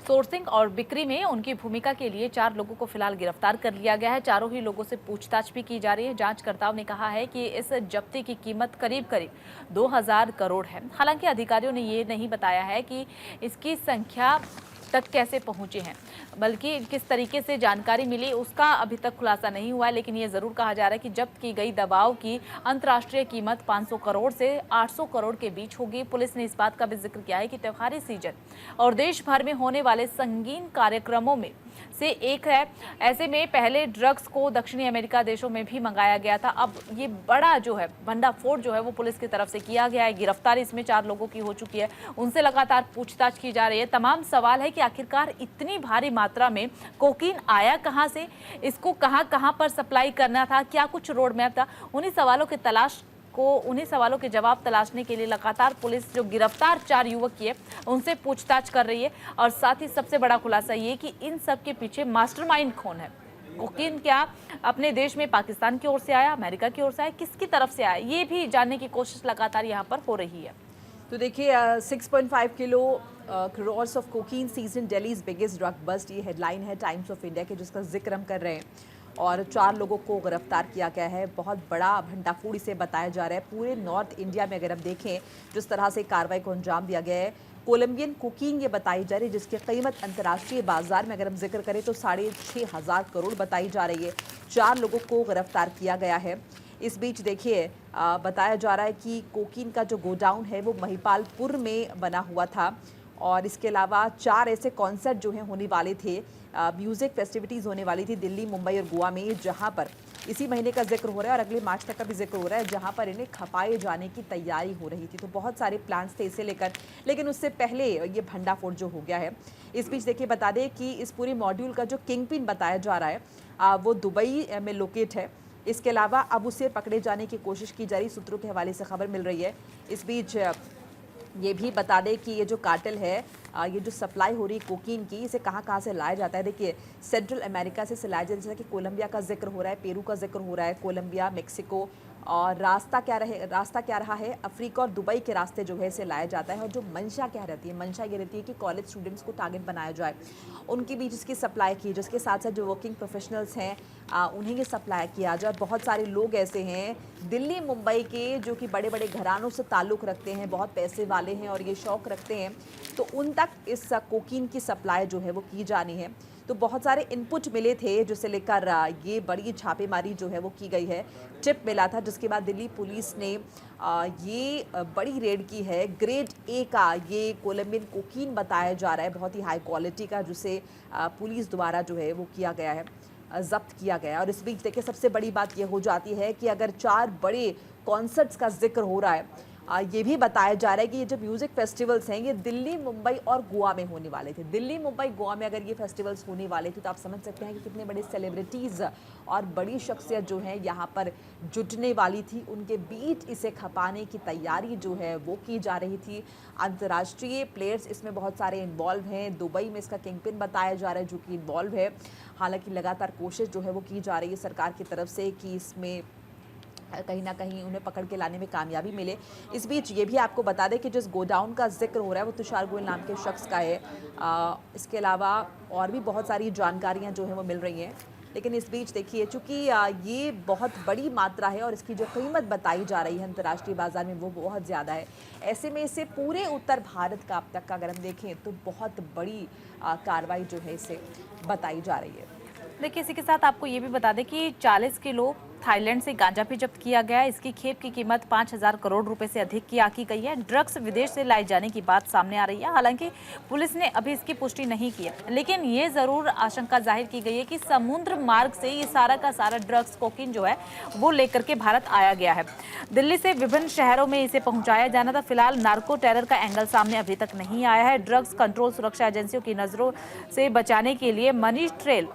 सोर्सिंग और बिक्री में उनकी भूमिका के लिए 4 लोगों को फिलहाल गिरफ्तार कर लिया गया है। चारों ही लोगों से पूछताछ भी की जा रही है। जांचकर्ताओं ने कहा है कि इस जब्ती की कीमत करीब 2000 करोड़ है। हालांकि अधिकारियों ने ये नहीं बताया है कि इसकी संख्या तक कैसे पहुंचे हैं, बल्कि किस तरीके से जानकारी मिली उसका अभी तक खुलासा नहीं हुआ है। लेकिन ये जरूर कहा जा रहा है कि जब्त की गई दवाओं की अंतर्राष्ट्रीय कीमत 500 करोड़ से 800 करोड़ के बीच होगी। पुलिस ने इस बात का भी जिक्र किया है कि त्योहारी सीजन और देश भर में होने वाले संगीन कार्यक्रमों में से एक है। ऐसे में पहले ड्रग्स को दक्षिणी अमेरिका देशों में भी मंगाया गया था। अब ये बड़ा जो है भंडाफोड़ जो है वो पुलिस की तरफ से किया गया है। गिरफ्तारी इसमें 4 लोगों की हो चुकी है, उनसे लगातार पूछताछ की जा रही है। तमाम सवाल है कि आखिरकार इतनी भारी मात्रा में कोकीन आया कहां से, इसको कहां पर सप्लाई करना था, क्या कुछ रोड मैप था, उन्हीं सवालों के जवाब तलाशने के लिए लगातार पुलिस जो गिरफ्तार 4 युवक किए उनसे पूछताछ कर रही है। और साथ ही सबसे बड़ा खुलासा ये कि इन सब के पीछे मास्टरमाइंड कौन है। कोकीन क्या अपने देश में पाकिस्तान की ओर से आया, अमेरिका की ओर से आया, किसकी तरफ से आया, ये भी जानने की कोशिश लगातार यहाँ पर हो रही है। तो देखिए 6.5 kilo crores of cocaine seized in Delhi's biggest drug bust, ये हेडलाइन है टाइम्स ऑफ इंडिया के, जिसका जिक्र हम कर रहे हैं। और 4 लोगों को गिरफ्तार किया गया है। बहुत बड़ा भंडाफोड़ इसे बताया जा रहा है। पूरे नॉर्थ इंडिया में अगर हम देखें जिस तरह से कार्रवाई को अंजाम दिया गया है, कोलंबियन कोकीन ये बताई जा रही है जिसकी कीमत अंतर्राष्ट्रीय बाजार में अगर हम जिक्र करें तो 6,500 करोड़ बताई जा रही है। 4 लोगों को गिरफ्तार किया गया है। इस बीच देखिए बताया जा रहा है कि कोकीन का जो गोडाउन है वो महिपालपुर में बना हुआ था। और इसके अलावा 4 ऐसे कॉन्सर्ट जो हैं होने वाले थे, म्यूज़िक फेस्टिविटीज़ होने वाली थी दिल्ली, मुंबई और गोवा में, जहां पर इसी महीने का जिक्र हो रहा है और अगले मार्च तक का भी जिक्र हो रहा है, जहां पर इन्हें खपाए जाने की तैयारी हो रही थी। तो बहुत सारे प्लान्स थे इसे लेकर, लेकिन उससे पहले ये भंडाफोड़ जो हो गया है। इस बीच देखिए बता दें कि इस पूरे मॉड्यूल का जो किंग पिन बताया जा रहा है वो दुबई में लोकेट है। इसके अलावा अब उसे पकड़े जाने की कोशिश की जा रही, सूत्रों के हवाले से खबर मिल रही है। इस बीच ये भी बता दें कि ये जो कार्टेल है, ये जो सप्लाई हो रही है कोकीन की, इसे कहाँ से लाया जाता है। देखिए सेंट्रल अमेरिका से लाया जाता है, जैसा कि कोलंबिया का जिक्र हो रहा है, पेरू का जिक्र हो रहा है, कोलंबिया, मेक्सिको और रास्ता क्या रहा है, अफ्रीका और दुबई के रास्ते जो है इसे लाया जाता है। और जो मंशा क्या रहती है, मंशा ये रहती है कि कॉलेज स्टूडेंट्स को टारगेट बनाया जाए, उनके बीच इसकी सप्लाई की, जिसके साथ साथ जो वर्किंग प्रोफेशनल्स हैं उन्हें ये सप्लाई किया जाए। बहुत सारे लोग ऐसे हैं दिल्ली मुंबई के जो कि बड़े बड़े घरानों से ताल्लुक़ रखते हैं, बहुत पैसे वाले हैं और ये शौक़ रखते हैं, तो उन तक इस कोकीन की सप्लाई जो है वो की जानी है। तो बहुत सारे इनपुट मिले थे जिसे लेकर ये बड़ी छापेमारी जो है वो की गई है। टिप मिला था जिसके बाद दिल्ली पुलिस ने ये बड़ी रेड की है। ग्रेड ए का ये कोलंबियन कोकीन बताया जा रहा है, बहुत ही हाई क्वालिटी का, जिसे पुलिस द्वारा जो है वो किया गया है, जब्त किया गया। और इस बीच देखिए सबसे बड़ी बात ये हो जाती है कि अगर 4 बड़े कॉन्सर्ट्स का जिक्र हो रहा है, ये भी बताया जा रहा है कि ये जो म्यूज़िक फेस्टिवल्स हैं ये दिल्ली मुंबई और गोवा में होने वाले थे। दिल्ली मुंबई गोवा में अगर ये फेस्टिवल्स होने वाले थे तो आप समझ सकते हैं कि कितने बड़े सेलिब्रिटीज़ और बड़ी शख्सियत जो है यहाँ पर जुटने वाली थी। उनके बीच इसे खपाने की तैयारी जो है वो की जा रही थी। अंतर्राष्ट्रीय प्लेयर्स इसमें बहुत सारे इन्वॉल्व हैं। दुबई में इसका किंगपिन बताया जा रहा है जो कि इन्वॉल्व है। हालांकि लगातार कोशिश जो है वो की जा रही है सरकार की तरफ से कि इसमें कहीं ना कहीं उन्हें पकड़ के लाने में कामयाबी मिले। इस बीच ये भी आपको बता दें कि जिस गोडाउन का जिक्र हो रहा है वो तुषार गोयल नाम के शख्स का है। इसके अलावा और भी बहुत सारी जानकारियां जो हैं वो मिल रही हैं। लेकिन इस बीच देखिए चूँकि ये बहुत बड़ी मात्रा है और इसकी जो कीमत बताई जा रही है अंतर्राष्ट्रीय बाज़ार में वो बहुत ज़्यादा है। ऐसे में इसे पूरे उत्तर भारत का अब तक का अगर हम देखें तो बहुत बड़ी कार्रवाई जो है इसे बताई जा रही है। देखिए इसी के साथ आपको ये भी बता दें कि 40 किलो थाईलैंड से गांजा भी जब्त किया गया है। इसकी खेप की कीमत 5,000 करोड़ रुपए से अधिक की आकी गई है। ड्रग्स विदेश से लाए जाने की बात सामने आ रही है। हालांकि पुलिस ने अभी इसकी पुष्टि नहीं की है, लेकिन ये जरूर आशंका जाहिर की गई है कि समुद्र मार्ग से ये सारा का सारा ड्रग्स कोकीन जो है वो लेकर के भारत आया गया है। दिल्ली से विभिन्न शहरों में इसे पहुंचाया जाना था। फिलहाल नार्को टेरर का एंगल सामने अभी तक नहीं आया है। ड्रग्स कंट्रोल सुरक्षा एजेंसियों की नजरों से बचाने के लिए मनी ट्रेल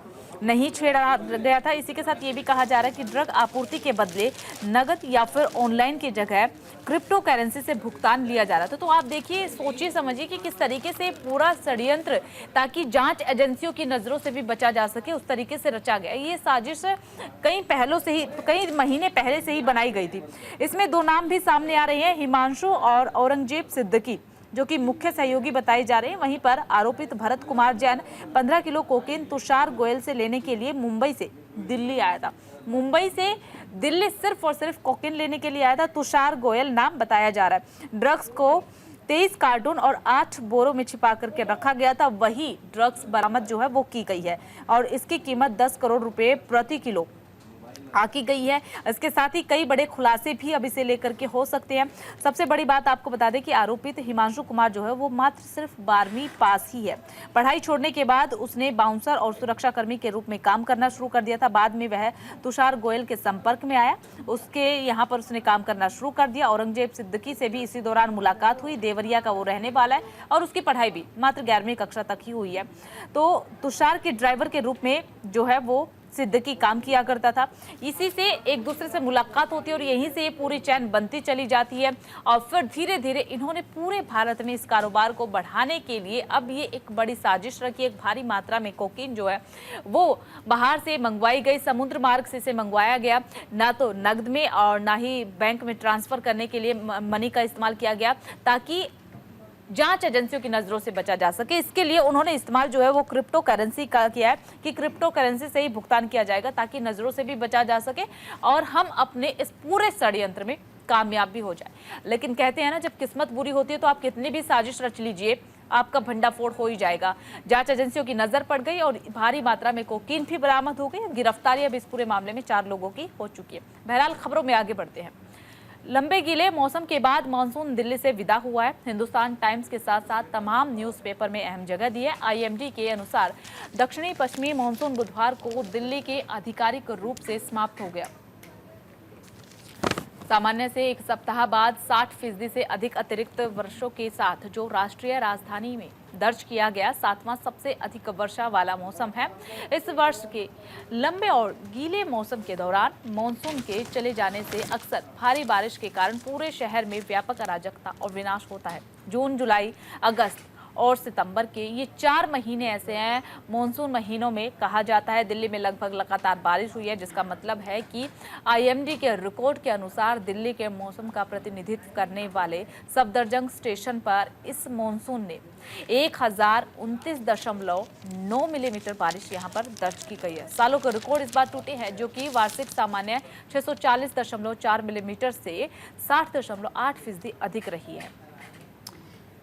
नहीं छेड़ा गया था। इसी के साथ ये भी कहा जा रहा है कि ड्रग आपूर्ति के बदले नगद या फिर ऑनलाइन की जगह क्रिप्टो करेंसी से भुगतान लिया जा रहा था। तो आप देखिए, सोचिए समझिए कि किस तरीके से पूरा षड्यंत्र ताकि जांच एजेंसियों की नजरों से भी बचा जा सके उस तरीके से रचा गया। ये साजिश कई महीने पहले से ही बनाई गई थी। इसमें 2 नाम भी सामने आ रहे हैं, हिमांशु और औरंगजेब सिद्दीकी, जो कि मुख्य सहयोगी बताए जा रहे हैं। वहीं पर आरोपित भरत कुमार जैन 15 किलो कोकीन तुषार गोयल से लेने के लिए मुंबई से दिल्ली आया था। मुंबई से दिल्ली सिर्फ और सिर्फ कोकीन लेने के लिए आया था। तुषार गोयल नाम बताया जा रहा है। ड्रग्स को 23 कार्टून और 8 बोरों में छिपा करके रखा गया था। वही ड्रग्स बरामद जो है वो की गई है और इसकी कीमत 10 करोड़ रुपए प्रति किलो आकी गई है। इसके साथ ही कई बड़े खुलासे भी अब इसे लेकर के हो सकते हैं। सबसे बड़ी बात आपको बता दें कि आरोपित हिमांशु कुमार जो है वो मात्र सिर्फ 12वीं पास ही है। पढ़ाई छोड़ने के बाद उसने बाउंसर और सुरक्षाकर्मी के रूप में काम करना शुरू कर दिया था। बाद में वह तुषार गोयल के संपर्क में आया, उसके यहाँ पर उसने काम करना शुरू कर दिया। औरंगजेब सिद्दीकी से भी इसी दौरान मुलाकात हुई। देवरिया का वो रहने वाला है और उसकी पढ़ाई भी मात्र 11वीं कक्षा तक ही हुई है। तो तुषार के ड्राइवर के रूप में जो है वो सिद्दीकी काम किया करता था। इसी से एक दूसरे से मुलाकात होती है और यहीं से ये पूरी चैन बनती चली जाती है और फिर धीरे धीरे इन्होंने पूरे भारत में इस कारोबार को बढ़ाने के लिए अब ये एक बड़ी साजिश रखी। एक भारी मात्रा में कोकीन जो है वो बाहर से मंगवाई गई, समुद्र मार्ग से इसे मंगवाया गया। ना तो नकद में और ना ही बैंक में ट्रांसफर करने के लिए मनी का इस्तेमाल किया गया ताकि जांच एजेंसियों की नजरों से बचा जा सके। इसके लिए उन्होंने इस्तेमाल जो है वो क्रिप्टो करेंसी का किया है कि क्रिप्टो करेंसी से ही भुगतान किया जाएगा ताकि नजरों से भी बचा जा सके और हम अपने इस पूरे षड्यंत्र में कामयाब भी हो जाए। लेकिन कहते हैं ना, जब किस्मत बुरी होती है तो आप कितनी भी साजिश रच लीजिए, आपका भंडाफोड़ हो ही जाएगा। जांच एजेंसियों की नजर पड़ गई और भारी मात्रा में कोकीन भी बरामद हो गई। गिरफ्तारी अब इस पूरे मामले में 4 लोगों की हो चुकी है। बहरहाल खबरों में आगे बढ़ते हैं। लंबे गीले मौसम के बाद मानसून दिल्ली से विदा हुआ है। हिंदुस्तान टाइम्स के साथ साथ तमाम न्यूज़पेपर में अहम जगह दी है। IMD के अनुसार दक्षिणी पश्चिमी मानसून बुधवार को दिल्ली के आधिकारिक रूप से समाप्त हो गया। सामान्य से एक सप्ताह बाद 60% से अधिक अतिरिक्त वर्षों के साथ जो राष्ट्रीय राजधानी में दर्ज किया गया 7वां सबसे अधिक वर्षा वाला मौसम है। इस वर्ष के लंबे और गीले मौसम के दौरान मानसून के चले जाने से अक्सर भारी बारिश के कारण पूरे शहर में व्यापक अराजकता और विनाश होता है। जून, जुलाई, अगस्त और सितंबर के, ये 4 महीने ऐसे हैं मॉनसून महीनों में कहा जाता है दिल्ली में लगभग लगातार बारिश हुई है, जिसका मतलब है कि आईएमडी के रिकॉर्ड के अनुसार दिल्ली के मौसम का प्रतिनिधित्व करने वाले सफदरजंग स्टेशन पर इस मॉनसून ने 1029.9 मिलीमीटर बारिश यहां पर दर्ज की गई है। सालों के रिकॉर्ड इस बार टूटे हैं, जो कि वार्षिक सामान्य 640.4 मिलीमीटर से 60.8% अधिक रही है।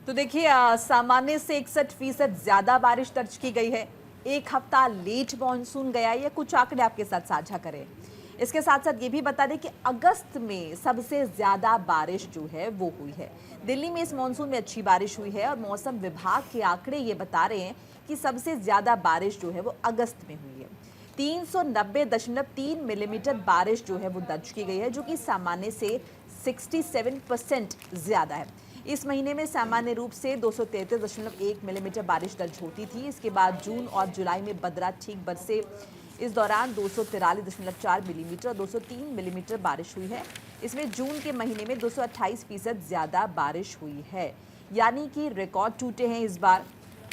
तो देखिए सामान्य से 61% ज्यादा बारिश दर्ज की गई है। एक हफ्ता लेट मॉनसून गया, ये कुछ आंकड़े आपके साथ साझा करें। इसके साथ साथ ये भी बता दें कि अगस्त में सबसे ज्यादा बारिश जो है वो हुई है। दिल्ली में इस मॉनसून में अच्छी बारिश हुई है और मौसम विभाग के आंकड़े ये बता रहे हैं कि सबसे ज्यादा बारिश जो है वो अगस्त में हुई है। 390.3 मिलीमीटर बारिश जो है वो दर्ज की गई है, जो कि सामान्य से 67% ज्यादा है। इस महीने में सामान्य रूप से 233.1 मिलीमीटर बारिश दर्ज होती थी। इसके बाद जून और जुलाई में बदरा ठीक बरसे। इस दौरान 243.4 मिलीमीटर और 203 मिलीमीटर बारिश हुई है। इसमें जून के महीने में 228% ज्यादा बारिश हुई है, यानी कि रिकॉर्ड टूटे हैं इस बार।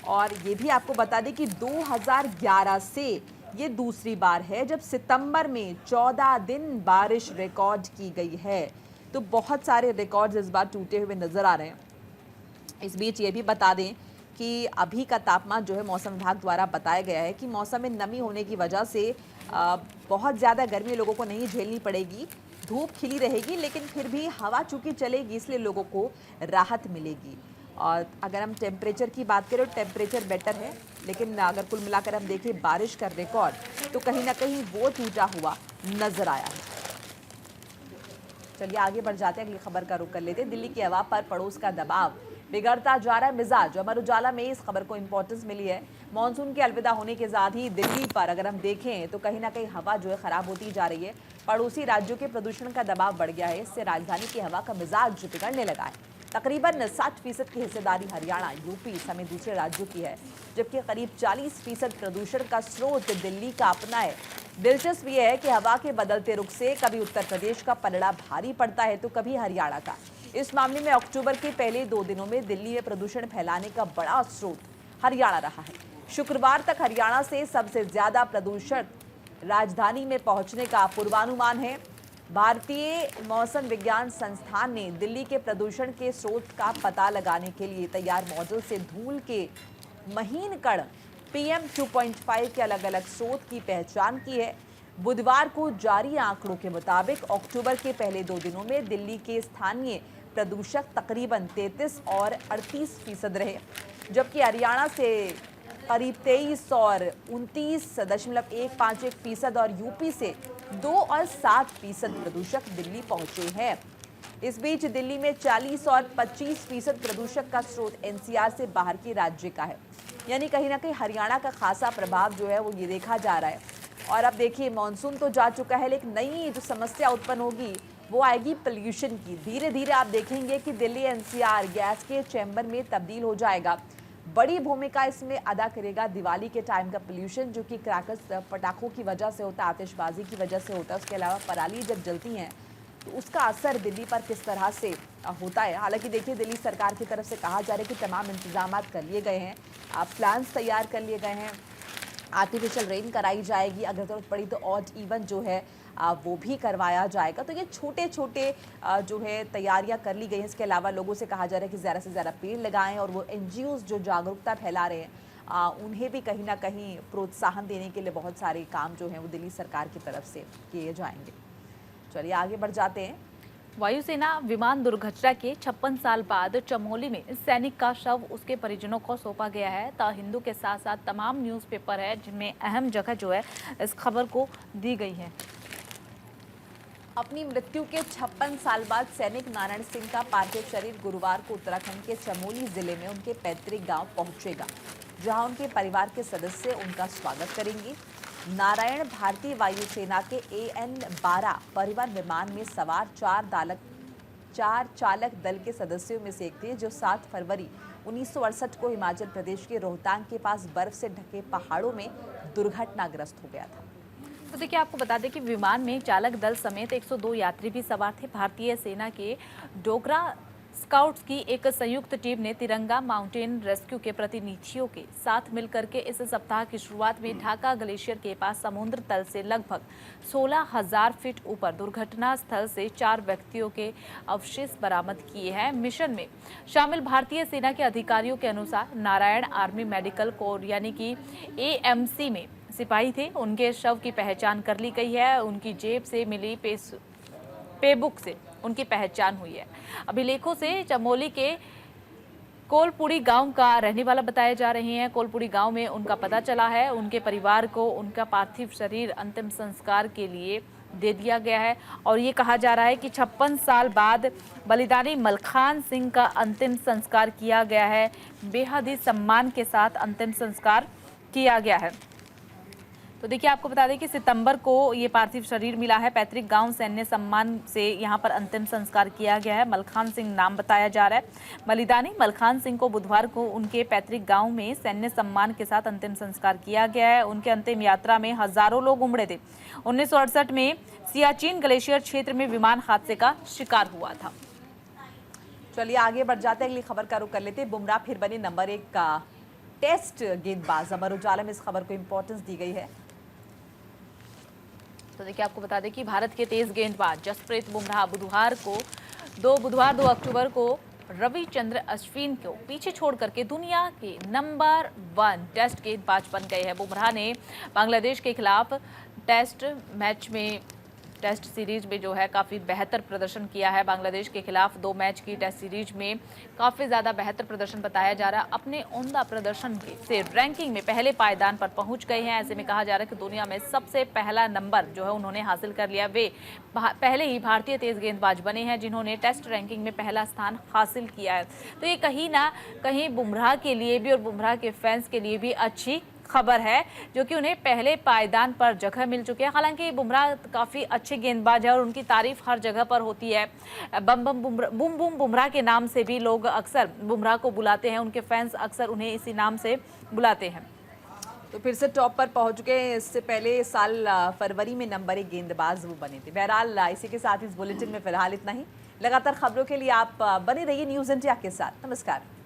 और ये भी आपको बता दें कि 2011 से ये दूसरी बार है जब सितंबर में 14 दिन बारिश रिकॉर्ड की गई है। तो बहुत सारे रिकॉर्ड्स इस बार टूटे हुए नजर आ रहे हैं। इस बीच ये भी बता दें कि अभी का तापमान जो है मौसम विभाग द्वारा बताया गया है कि मौसम में नमी होने की वजह से बहुत ज़्यादा गर्मी लोगों को नहीं झेलनी पड़ेगी। धूप खिली रहेगी, लेकिन फिर भी हवा चूँकि चलेगी इसलिए लोगों को राहत मिलेगी। और अगर हम टेम्परेचर की बात करें तो टेम्परेचर बेटर है, लेकिन अगर कुल मिलाकर हम देखें बारिश का रिकॉर्ड तो कहीं ना कहीं वो टूटा हुआ नजर आया है। चलिए आगे बढ़ जाते हैं, अगली खबर का रुख कर लेते हैं। दिल्ली की हवा पर पड़ोस का दबाव बिगड़ता जा रहा है मिजाज। अमर उजाला में इस खबर को इंपॉर्टेंस मिली है। मानसून के अलविदा होने के साथ ही दिल्ली पर अगर हम देखें तो कहीं ना कहीं हवा जो है खराब होती जा रही है। पड़ोसी राज्यों के प्रदूषण का दबाव बढ़ गया है। इससे राजधानी की हवा का मिजाज बिगड़ने लगा है। तकरीबन 60% की हिस्सेदारी हरियाणा, यूपी समेत दूसरे राज्यों की है, जबकि करीब 40% प्रदूषण का स्रोत दिल्ली का अपना है। दिलचस्प ये है कि हवा के बदलते रुख से कभी उत्तर प्रदेश का पलड़ा भारी पड़ता है तो कभी हरियाणा का। इस मामले में अक्टूबर के पहले 2 दिनों में दिल्ली में प्रदूषण फैलाने का बड़ा स्रोत हरियाणा रहा है। शुक्रवार तक हरियाणा से सबसे ज्यादा प्रदूषण राजधानी में पहुंचने का पूर्वानुमान है। भारतीय मौसम विज्ञान संस्थान ने दिल्ली के प्रदूषण के स्रोत का पता लगाने के लिए तैयार मॉडल से धूल के महीन कण PM 2.5 के अलग अलग स्रोत की पहचान की है। बुधवार को जारी आंकड़ों के मुताबिक अक्टूबर के पहले 2 दिनों में दिल्ली के स्थानीय प्रदूषक तकरीबन 33 और 38% रहे, जबकि हरियाणा से करीब 23 और 29.151% और यूपी से 2 और 7% प्रदूषक दिल्ली पहुंचे हैं। इस बीच दिल्ली में 40 और 25% प्रदूषक का स्रोत NCR से बाहर के राज्य का है, यानी कहीं ना कहीं हरियाणा का खासा प्रभाव जो है वो ये देखा जा रहा है। और अब देखिए मानसून तो जा चुका है, लेकिन नई जो समस्या उत्पन्न होगी वो आएगी पोल्यूशन की। धीरे धीरे आप देखेंगे कि दिल्ली NCR गैस के चैम्बर में तब्दील हो जाएगा। बड़ी भूमिका इसमें अदा करेगा दिवाली के टाइम का पोल्यूशन, जो कि क्रैकर्स पटाखों की वजह से होता है, आतिशबाजी की वजह से होता है। उसके अलावा पराली जब जलती हैं तो उसका असर दिल्ली पर किस तरह से होता है। हालांकि देखिए दिल्ली सरकार की तरफ से कहा जा रहा है कि तमाम इंतजाम कर लिए गए हैं, प्लान्स तैयार कर लिए गए हैं, आर्टिफिशियल रेन कराई जाएगी, अगर जरूरत पड़ी तो ऑड इवन जो है वो भी करवाया जाएगा। तो ये छोटे छोटे जो है तैयारियां कर ली गई हैं। इसके अलावा लोगों से कहा जा रहा है कि ज़्यादा से ज़्यादा पेड़ लगाएं और वो NGOs जो जागरूकता फैला रहे हैं उन्हें भी कहीं ना कहीं प्रोत्साहन देने के लिए बहुत सारे काम जो हैं वो दिल्ली सरकार की तरफ से किए जाएंगे। चलिए आगे बढ़ जाते हैं। वायुसेना विमान दुर्घटना के 56 साल बाद चमोली में सैनिक का शव उसके परिजनों को सौंपा गया है। द हिंदू के साथ साथ तमाम न्यूज़पेपर है जिनमें अहम जगह जो है इस खबर को दी गई है। अपनी मृत्यु के 56 साल बाद सैनिक नारायण सिंह का पार्थिव शरीर गुरुवार को उत्तराखंड के चमोली जिले में उनके पैतृक गांव पहुंचेगा, जहां उनके परिवार के सदस्य उनका स्वागत करेंगे। नारायण भारतीय वायुसेना के AN-12 परिवहन विमान में सवार 4 चालक दल के सदस्यों में से एक थे, जो 7 फरवरी 1968 को हिमाचल प्रदेश के रोहतांग के पास बर्फ से ढके पहाड़ों में दुर्घटनाग्रस्त हो गया था। तो देखिए आपको बता दें कि विमान में चालक दल समेत 102 यात्री भी सवार थे। भारतीय सेना के डोगरा स्काउट्स की एक संयुक्त टीम ने तिरंगा माउंटेन रेस्क्यू के प्रतिनिधियों के साथ मिलकर के इस सप्ताह की शुरुआत में ढाका ग्लेशियर के पास समुद्र तल से लगभग 16,000 फीट ऊपर दुर्घटना स्थल से 4 व्यक्तियों के अवशेष बरामद किए हैं। मिशन में शामिल भारतीय सेना के अधिकारियों के अनुसार नारायण आर्मी मेडिकल कोर यानी कि AMC में सिपाही थे। उनके शव की पहचान कर ली गई है। उनकी जेब से मिली पेबुक से उनकी पहचान हुई है। अभिलेखों से चमोली के कोलपुरी गांव का रहने वाला बताए जा रहे हैं। कोलपुरी गांव में उनका पता चला है। उनके परिवार को उनका पार्थिव शरीर अंतिम संस्कार के लिए दे दिया गया है और ये कहा जा रहा है कि 56 साल बाद बलिदानी मलखान सिंह का अंतिम संस्कार किया गया है। बेहद ही सम्मान के साथ अंतिम संस्कार किया गया है। तो देखिए, आपको बता दें कि सितंबर को ये पार्थिव शरीर मिला है। पैतृक गांव सैन्य सम्मान से यहाँ पर अंतिम संस्कार किया गया है। मलखान सिंह नाम बताया जा रहा है। बलिदानी मलखान सिंह को बुधवार को उनके पैतृक गांव में सैन्य सम्मान के साथ अंतिम संस्कार किया गया है। उनके अंतिम यात्रा में हजारों लोग उमड़े थे। 1968 में सियाचिन ग्लेशियर क्षेत्र में विमान हादसे का शिकार हुआ था। चलिए आगे बढ़ जाते हैं, अगली खबर का रुख कर लेते हैं। बुमराह फिर बने नंबर 1 का टेस्ट गेंदबाज। अमर उजाला में इस खबर को इंपॉर्टेंस दी गई है। तो देखिए, आपको बता दें कि भारत के तेज गेंदबाज जसप्रीत बुमराह बुधवार 2 अक्टूबर को रविचंद्र अश्विन को पीछे छोड़ करके दुनिया के नंबर 1 टेस्ट गेंदबाज बन गए हैं। बुमराह ने बांग्लादेश के खिलाफ टेस्ट सीरीज में जो है काफ़ी बेहतर प्रदर्शन किया है। बांग्लादेश के खिलाफ 2 मैच की टेस्ट सीरीज में काफ़ी ज़्यादा बेहतर प्रदर्शन बताया जा रहा है। अपने उम्दा प्रदर्शन से रैंकिंग में पहले पायदान पर पहुंच गए हैं। ऐसे में कहा जा रहा है कि दुनिया में सबसे पहला नंबर जो है उन्होंने हासिल कर लिया। वे पहले ही भारतीय तेज गेंदबाज बने हैं जिन्होंने टेस्ट रैंकिंग में पहला स्थान हासिल किया है। तो ये कहीं ना कहीं बुमराह के लिए भी और बुमराह के फैंस के लिए भी अच्छी खबर है, जो कि उन्हें पहले पायदान पर जगह मिल चुकी है। हालांकि बुमराह काफ़ी अच्छे गेंदबाज है और उनकी तारीफ हर जगह पर होती है। बम बम बुमराह के नाम से भी लोग अक्सर बुमराह को बुलाते हैं। उनके फैंस अक्सर उन्हें इसी नाम से बुलाते हैं। तो फिर से टॉप पर पहुंच चुके हैं। इससे पहले साल फरवरी में नंबर 1 गेंदबाज वो बने थे। बहरहाल इसी के साथ इस बुलेटिन में फिलहाल इतना ही। लगातार खबरों के लिए आप बने रहिए न्यूज़ इंडिया के साथ। नमस्कार।